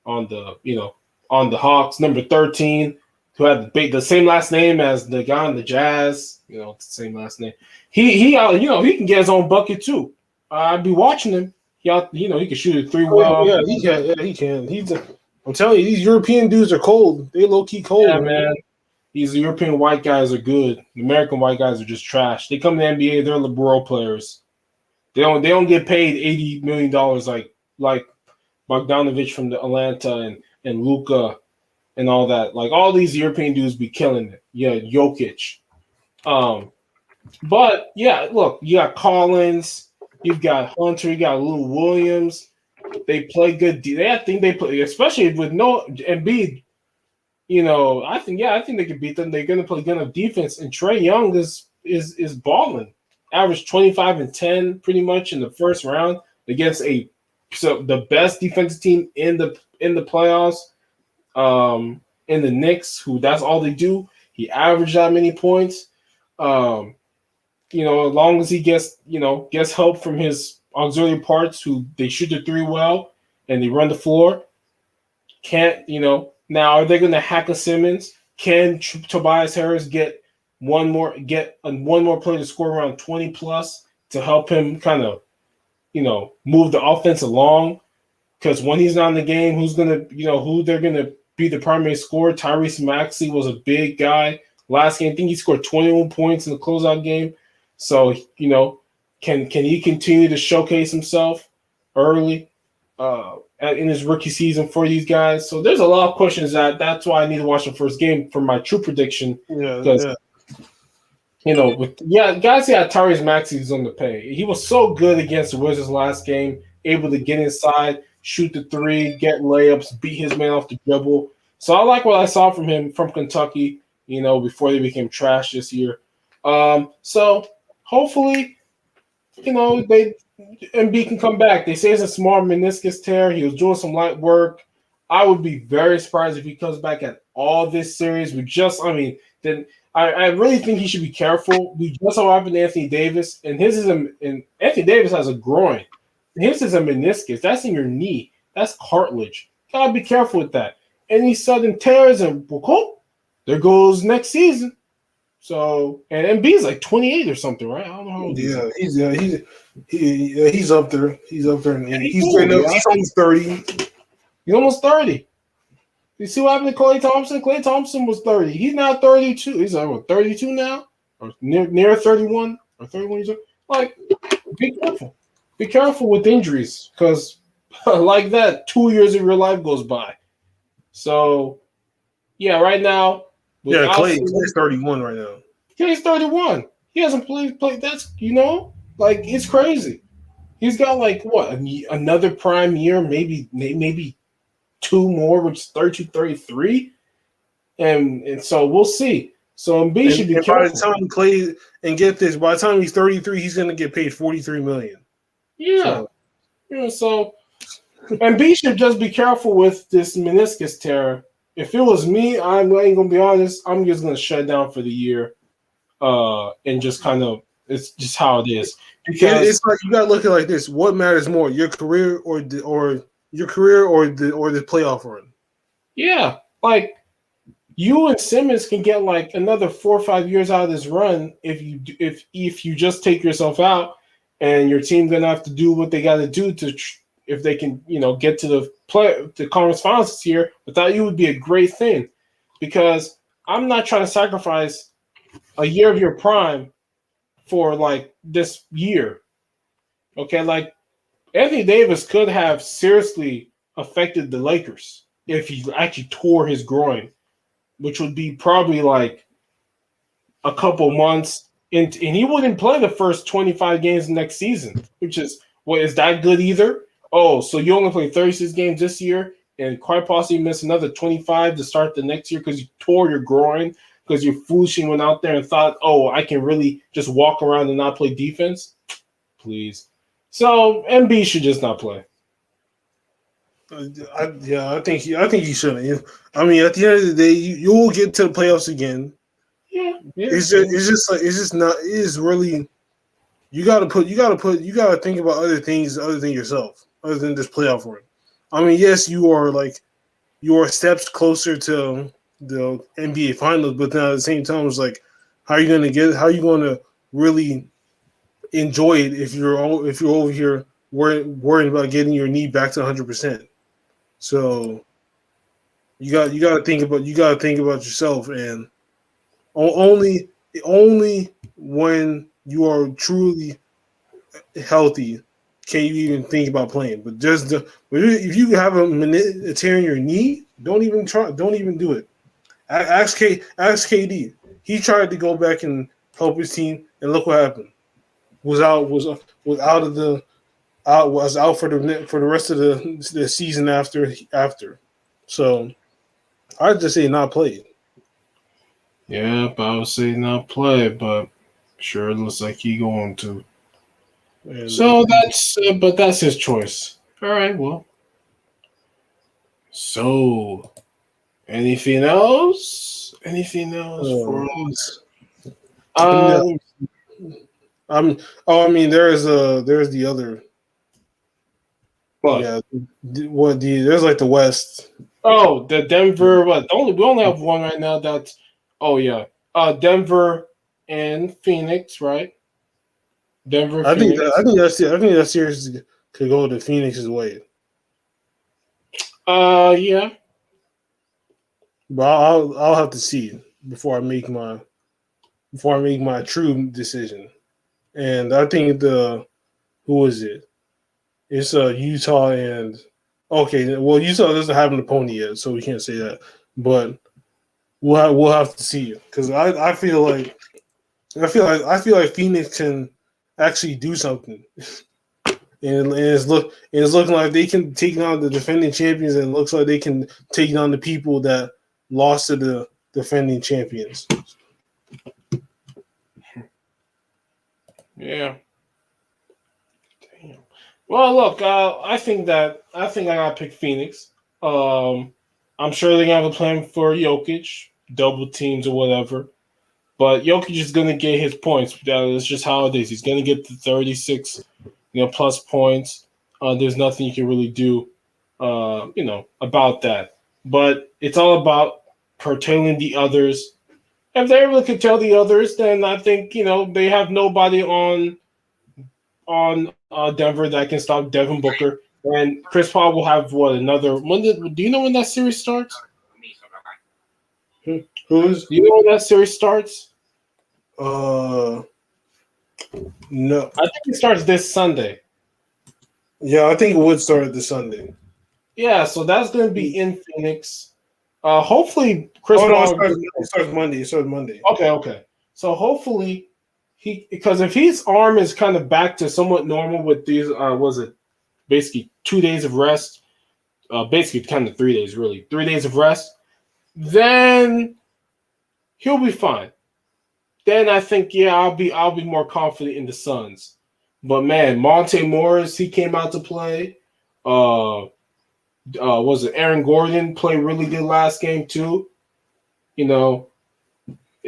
on the Hawks, number 13, who had the same last name as the guy on the Jazz. It's the same last name. He can get his own bucket too. I'd be watching him. He can shoot a 3 well. Yeah, he can. I'm telling you, these European dudes are cold. They low key cold. Yeah, man. These European white guys are good. The American white guys are just trash. They come to the NBA, they're liberal players. They don't get paid $80 million like Bogdanovich from the Atlanta and Luka and all that. Like all these European dudes be killing it. Yeah, Jokic. But yeah, look, you got Collins, you've got Hunter, you got Lou Williams. They play good. I think they play, especially with no Embiid. I think they can beat them. They're gonna play good enough defense, and Trae Young is balling. Averaged 25 and 10 pretty much in the first round against the best defensive team in the playoffs. In the Knicks, who that's all they do. He averaged that many points. As long as he gets help from his auxiliary parts, who they shoot the 3 well and they run the floor. Now are they going to hack a Simmons? Can Tobias Harris get one more play to score around 20 plus to help him kind of move the offense along? Because when he's not in the game, who they're gonna be the primary scorer? Tyrese Maxey was a big guy last game. I think he scored 21 points in the closeout game. So can he continue to showcase himself early in his rookie season for these guys? So there's a lot of questions. That's why I need to watch the first game for my true prediction. Guys, Tyrese Maxey is on the pay. He was so good against the Wizards last game, able to get inside, shoot the 3, get layups, beat his man off the dribble. So I like what I saw from him from Kentucky, before they became trash this year. So hopefully, Embiid can come back. They say it's a small meniscus tear. He was doing some light work. I would be very surprised if he comes back at all this series. Then I really think he should be careful. We just saw what happened to Anthony Davis, and Anthony Davis has a groin. His is a meniscus. That's in your knee. That's cartilage. Gotta be careful with that. Any sudden tears and there goes next season. So and Embiid's like 28 or something, right? I don't know how old he is. Yeah, He's up there. He's up there, and Yeah, he's cool, yeah. he's almost 30. He's almost 30. You see what happened to Klay Thompson? Klay Thompson was 30. He's now 32. He's like, what, 32 now? Or near 31? Or 31 years old? Like, be careful. Be careful with injuries because, like that, 2 years of your life goes by. So, yeah, right now, Yeah, without Clay's 31 right now. Klay's 31. He hasn't played. That's, like, it's crazy. He's got, like, what, another prime year, maybe two more, which is 32, 33. And so we'll see. So Embiid should be And careful. by the time Clay, and get this, by the time he's 33, he's going to get paid $43 million. Yeah. So Embiid should just be careful with this meniscus tear. If it was me, I ain't going to be honest, I'm just going to shut down for the year and just kind of, it's just how it is. Because it's like you got to look at it like this. What matters more, your career or the playoff run? Yeah. Like, you and Simmons can get like another 4 or 5 years out of this run if you just take yourself out, and your team gonna have to do what they got to do if they can get to the conference finals this year. Without you would be a great thing, because I'm not trying to sacrifice a year of your prime for like this year. Okay, like Anthony Davis could have seriously affected the Lakers if he actually tore his groin, which would be probably like a couple months, and he wouldn't play the first 25 games next season, which is, what, is that good either? Oh, so you only play 36 games this year and quite possibly miss another 25 to start the next year because you tore your groin, because you foolishly went out there and thought, oh, I can really just walk around and not play defense? Please. So Embiid should just not play. I think he shouldn't. I mean, at the end of the day, you will get to the playoffs again. Yeah. It's just not. It is really. You gotta think about other things other than yourself, other than this playoff run. I mean, yes, you are steps closer to the NBA Finals, but then at the same time, it's like, how are you gonna really enjoy it if you're over here worrying about getting your knee back to 100%. So you got to think about yourself, and only when you are truly healthy can you even think about playing. But if you have a tear in your knee, don't even try. Don't even do it. Ask KD. He tried to go back and help his team, and look what happened. Was out for the rest of the season after. So I'd just say not play. Yeah, but I would say not play, but sure it looks like he going to. And, So that's his choice. All right, well. So, anything else? Anything else for us? I mean, there's the other. What? Yeah, there's like the West. Oh, the Denver. What? We only have one right now. That's. Oh yeah. Denver and Phoenix, right? Denver. I think Phoenix. I think that series could go to Phoenix's way. Yeah. But I'll have to see before I make my true decision. And I think who is it? It's Utah and okay. Well, Utah doesn't have an opponent yet, so we can't say that. But we'll have to see because I feel like Phoenix can actually do something, and it's looking like they can take on the defending champions, and it looks like they can take on the people that lost to the defending champions. Yeah. Damn. Well, look, I think I gotta pick Phoenix. I'm sure they're gonna have a plan for Jokic, double teams or whatever. But Jokic is gonna get his points. That's just how it is. He's gonna get the 36, plus points. There's nothing you can really do, about that. But it's all about curtailing the others. If they're able to curtail the others, then I think they have nobody on on Denver that can stop Devin Booker, and Chris Paul will have another. Do you know when that series starts? Who's? Do you know when that series starts? No. I think it starts this Sunday. Yeah, I think it would start this Sunday. Yeah, so that's going to be in Phoenix. Hopefully, Chris No, Paul. it starts Monday. It starts Monday. Okay. So hopefully, because if his arm is kind of back to somewhat normal with these, was it basically 2 days of rest? Basically, kind of 3 days, really 3 days of rest. Then he'll be fine. Then I think, I'll be more confident in the Suns. But man, Monte Morris, he came out to play. Was it Aaron Gordon played really good last game too? You know,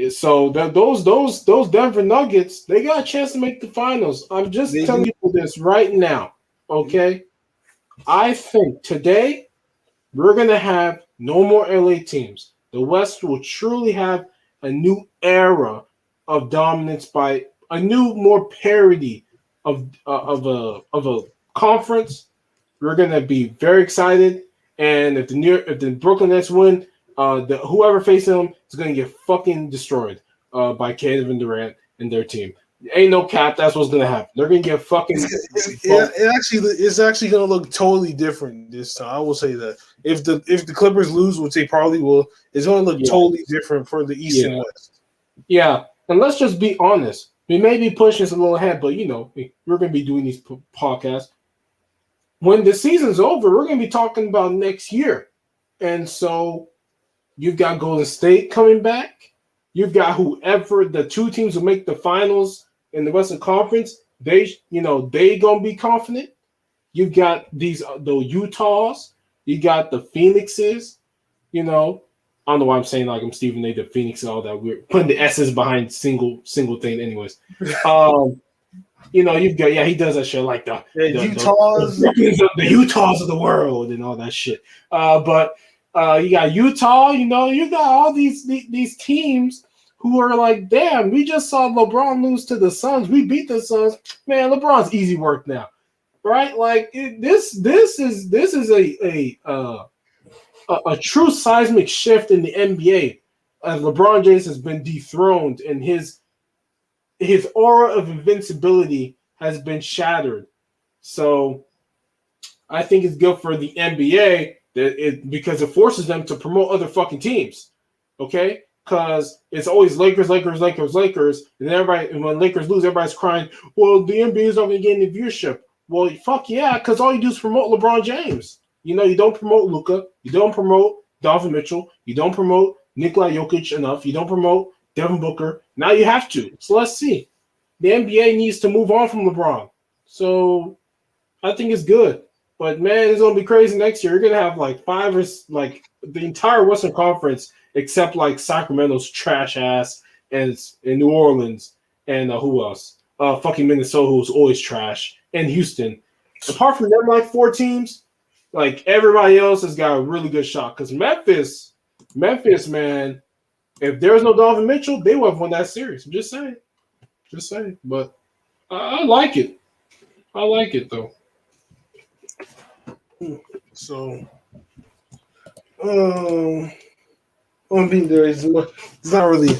so those Denver Nuggets, they got a chance to make the finals. I'm just telling you this right now, okay? I think today we're gonna have no more LA teams. The West will truly have a new era of dominance by a new, more parity of a conference. We're gonna be very excited, and if the Brooklyn Nets win, whoever faces them is gonna get fucking destroyed by Kevin Durant and their team. Ain't no cap. That's what's gonna happen. They're gonna get fucking. It's actually gonna look totally different this time. I will say that if the Clippers lose, which they probably will, it's gonna look totally different for the East and West. Yeah, and let's just be honest. We may be pushing this a little ahead, but we're gonna be doing these podcasts. When the season's over, we're gonna be talking about next year, and so you've got Golden State coming back. You've got whoever the two teams will make the finals in the Western Conference. They gonna be confident. You've got the Utahs. You got the Phoenixes. I don't know why I'm saying like I'm Stephen A. the Phoenix and all that. We're putting the S's behind single thing, anyways. You've got he does that shit like the Utahs, the Utahs of the world and all that shit. But you got Utah. You got all these teams who are like, damn, we just saw LeBron lose to the Suns. We beat the Suns. Man, LeBron's easy work now, right? Like this is a true seismic shift in the NBA as LeBron James has been dethroned and his aura of invincibility has been shattered. So I think it's good for the NBA because it forces them to promote other fucking teams. Okay? Because it's always Lakers, and when Lakers lose, everybody's crying, well, the NBA is not going to get any viewership. Well, fuck yeah, because all you do is promote LeBron James. You don't promote Luka. You don't promote Donovan Mitchell. You don't promote Nikola Jokic enough. You don't promote Devin Booker. Now you have to. So let's see. The NBA needs to move on from LeBron. So I think it's good. But man, it's gonna be crazy next year. You're gonna have like the entire Western Conference except like Sacramento's trash ass and in New Orleans and who else? Fucking Minnesota, who's always trash, and Houston. Apart from them, like 4 teams, like everybody else has got a really good shot. Because Memphis, man. If there was no Donovan Mitchell, they would have won that series. I'm just saying. But I like it. I like it though. So, I don't think it's not really.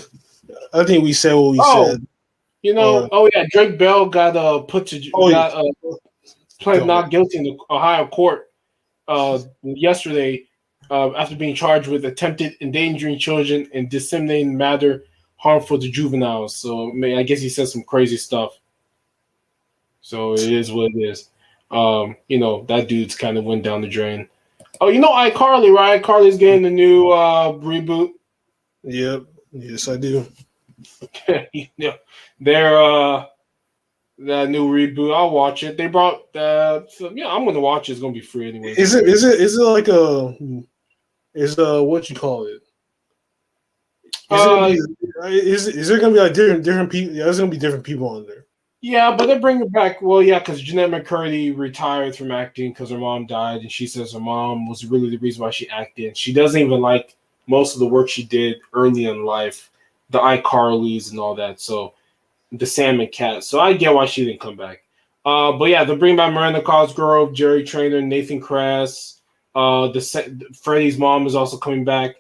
I think we said what we said. Drake Bell got pled not guilty in the Ohio court yesterday. After being charged with attempted endangering children and disseminating matter harmful to juveniles. So, I guess he said some crazy stuff. So, it is what it is. That dude's kind of went down the drain. Oh, iCarly, right? iCarly's getting the new reboot. Yep. Yes, I do. They're that new reboot. I'll watch it. They brought I'm gonna watch it. It's gonna be free anyway. Is it like what you call it? Is there gonna be like different people? Yeah, there's gonna be different people on there. Yeah, but they're bringing it back. Well, yeah, because Jeanette McCurdy retired from acting because her mom died, and she says her mom was really the reason why she acted. She doesn't even like most of the work she did early in life, the iCarlys and all that. So the Salmon Cat. So I get why she didn't come back. But yeah, they're bringing back Miranda Cosgrove, Jerry Trainer, Nathan Kress. Freddie's mom is also coming back.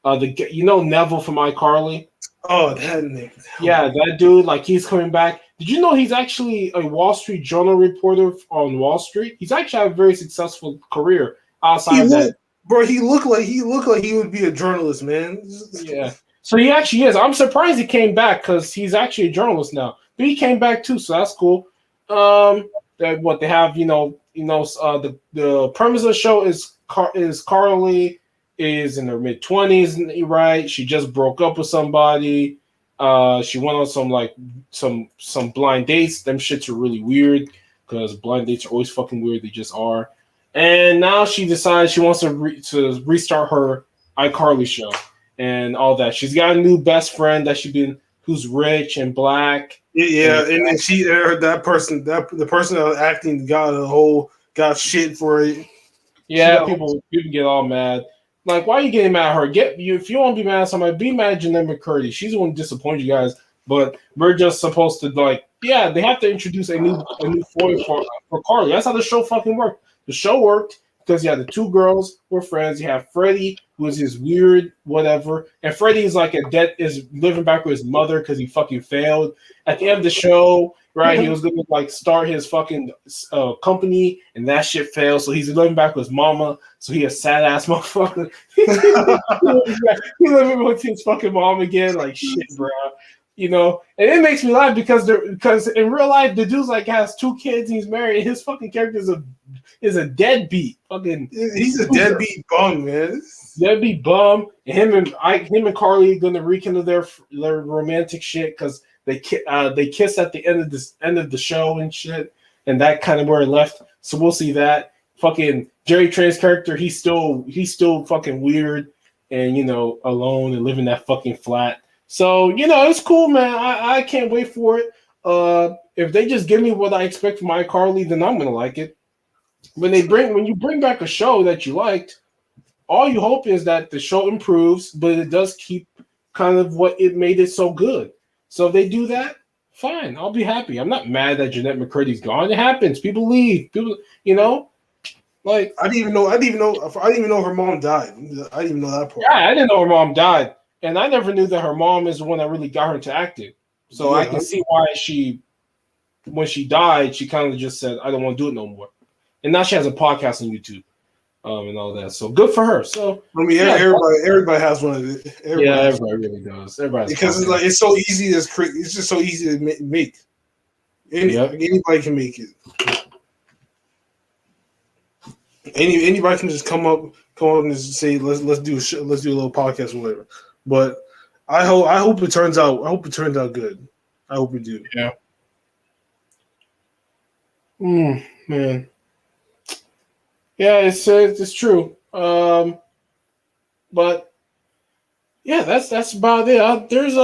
Neville from iCarly. Oh, that nigga. Yeah, that dude, like he's coming back. Did you know he's actually a Wall Street Journal reporter on Wall Street? He's actually had a very successful career outside of that. Bro, he looked like he would be a journalist, man. Yeah. So he actually is. I'm surprised he came back because he's actually a journalist now. But he came back too, so that's cool. What they have, the premise of the show is Carly is in her mid-20s, right? She just broke up with somebody. She went on some blind dates. Them shits are really weird because blind dates are always fucking weird. They just are. And now she decides she wants to restart her iCarly show and all that. She's got a new best friend who's rich and black. Yeah, and then the person that was acting got shit for it. Yeah, people get all mad. Like, why are you getting mad at her? If you want to be mad at somebody, be mad at Jeanette McCurdy. She's the one who disappointed you guys. But we're just supposed to they have to introduce a new foil for Carly. That's how the show fucking worked. The show worked because the two girls were friends. You have Freddie, who is his weird whatever, and Freddie is is living back with his mother because he fucking failed. At the end of the show, right, he was gonna start his fucking company, and that shit failed. So he's living back with his mama. So he a sad ass motherfucker. He living with his fucking mom again, like shit, bro. And it makes me laugh because in real life the dude's has 2 kids, and he's married, and his fucking character is a deadbeat. Fucking, he's a deadbeat bum, man. Deadbeat bum. And him and Carly gonna rekindle their romantic shit because they kiss at the end of the show and shit, and that kind of where it left. So we'll see that. Fucking Jerry Tran's character, he's still fucking weird and alone and living that fucking flat. So it's cool, man. I can't wait for it. If they just give me what I expect from iCarly, then I'm gonna like it. When you bring back a show that you liked, all you hope is that the show improves, but it does keep kind of what it made it so good. So if they do that, fine, I'll be happy. I'm not mad that Jeanette McCurdy's gone. It happens. People leave. People, like I didn't even know her mom died. I didn't even know that part. Yeah, I didn't know her mom died, and I never knew that her mom is the one that really got her into acting. So yeah, I can see why when she died, she kind of just said, "I don't want to do it no more." And now she has a podcast on YouTube, and all that. So good for her. So everybody has one of it. Everybody really does. Everybody because it's so easy it's just so easy to make. Anybody can make it. Anybody can just come up and say let's do a little podcast or whatever. But I hope it turns out good. I hope we do. Yeah. Man. Yeah, it's true. But yeah, that's about it. There's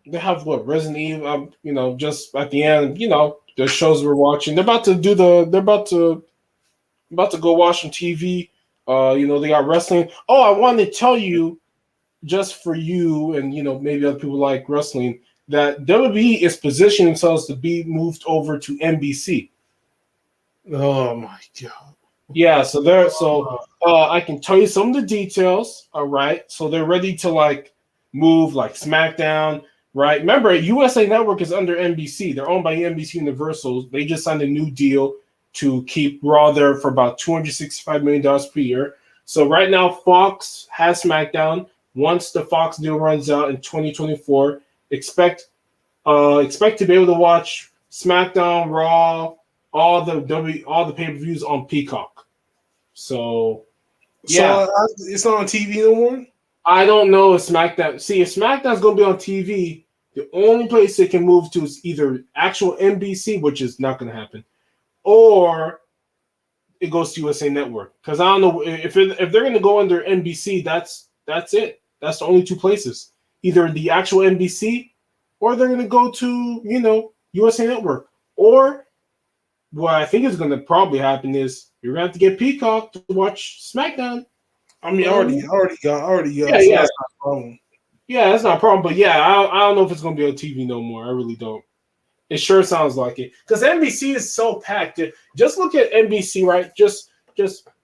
they have Resident Evil. Just at the end, the shows we're watching. They're about to go watch some TV. They got wrestling. Oh, I wanted to tell you, just for you and maybe other people like wrestling, that WWE is positioning themselves to be moved over to NBC. Oh my god! Yeah, so I can tell you some of the details. All right, so they're ready to move SmackDown. Right, remember USA Network is under NBC. They're owned by NBC Universal. They just signed a new deal to keep Raw there for about $265 million per year. So right now, Fox has SmackDown. Once the Fox deal runs out in 2024, expect to be able to watch SmackDown, Raw, all the pay-per-views on Peacock. So yeah, it's not on TV no more. I don't know if SmackDown. See, if SmackDown's going to be on TV, the only place it can move to is either actual NBC, which is not going to happen, or it goes to USA Network. Because I don't know if they're going to go under NBC. That's it. That's the only 2 places. Either the actual NBC, or they're going to go to USA Network. Or what I think is going to probably happen is you're going to have to get Peacock to watch SmackDown. I mean, I already got. Yeah, so that's not a problem. Yeah, that's not a problem. But yeah, I don't know if it's going to be on TV no more. I really don't. It sure sounds like it. Because NBC is so packed. Just look at NBC, right? Just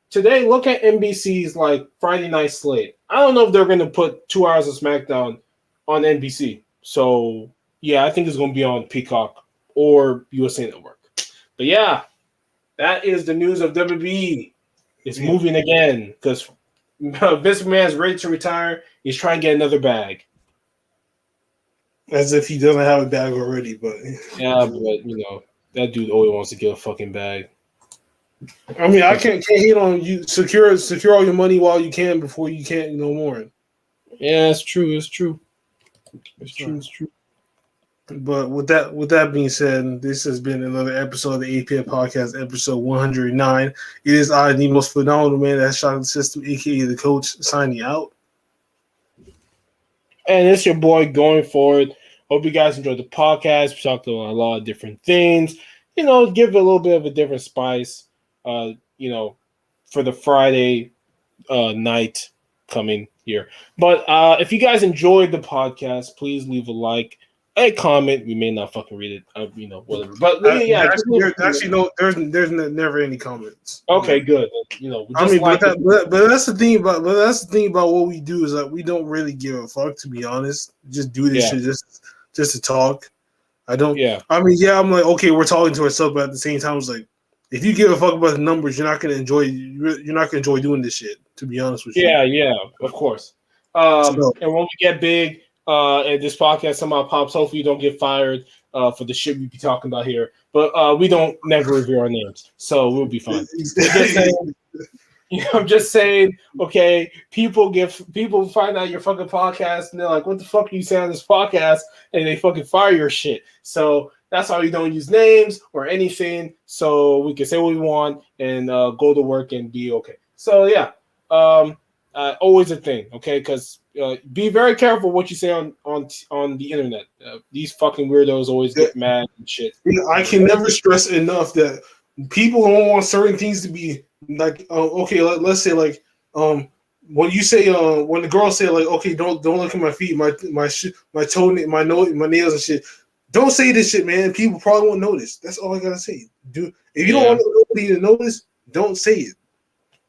today, look at NBC's like Friday night slate. I don't know if they're gonna put 2 hours of SmackDown on NBC. So yeah, I think it's gonna be on Peacock or USA Network. But yeah, that is the news of WWE. It's moving again because Vince McMahon's ready to retire. He's trying to get another bag. As if he doesn't have a bag already, but Yeah, but that dude always wants to get a fucking bag. I mean, I can't hate on you. Secure all your money while you can before you can't no more. Yeah, it's true. It's true. But with that being said, this has been another episode of the APF Podcast, episode 109. It is I, the most phenomenal man that shot the system, aka the coach, signing out. And it's your boy going forward. Hope you guys enjoyed the podcast. We talked about a lot of different things. Give it a little bit of a different spice. For the Friday night coming here. But if you guys enjoyed the podcast, please leave a like, a comment. We may not fucking read it, whatever. But there's never any comments. Okay, good. But that's the thing about what we do is that we don't really give a fuck, to be honest. Just do this shit just to talk. I don't. Yeah. I mean, I'm like, okay, we're talking to ourselves, but at the same time, it's like, if you give a fuck about the numbers, you're not gonna enjoy doing this shit. To be honest with you. Yeah, of course. And when we get big, and this podcast somehow pops, hopefully you don't get fired for the shit we be talking about here. But we don't never reveal our names, so we'll be fine. I'm just saying, okay, people find out your fucking podcast and they're like, what the fuck are you saying on this podcast? And they fucking fire your shit. So that's why we don't use names or anything, so we can say what we want and go to work and be okay. So yeah, always a thing, okay? Because be very careful what you say on the internet. These fucking weirdos always get mad and shit. I can never stress enough that people don't want certain things to be like, okay, let's say like, when you say, when the girls say like, okay, don't look at my feet, my toe, my nails and shit. Don't say this shit, man. People probably won't notice. That's all I gotta say. If you don't want nobody to notice, don't say it.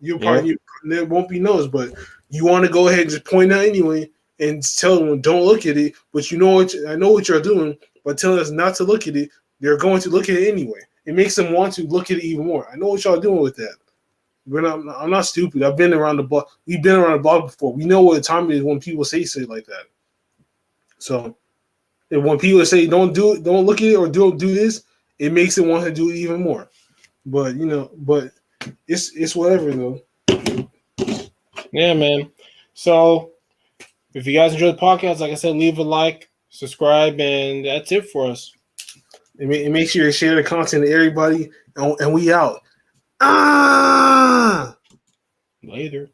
There won't be noticed, but you want to go ahead and just point out anyway and tell them don't look at it. But I know what you're doing, but telling us not to look at it, they're going to look at it anyway. It makes them want to look at it even more. I know what y'all doing with that. I'm not stupid. I've been around the block. We've been around the block before. We know what the time it is when people say shit like that. So, and when people say don't do it, don't look at it, or don't do this, it makes them want to do it even more. But it's whatever though. Yeah, man. So if you guys enjoy the podcast, like I said, leave a like, subscribe, and that's it for us. And make sure you share the content to everybody, and we out. Later.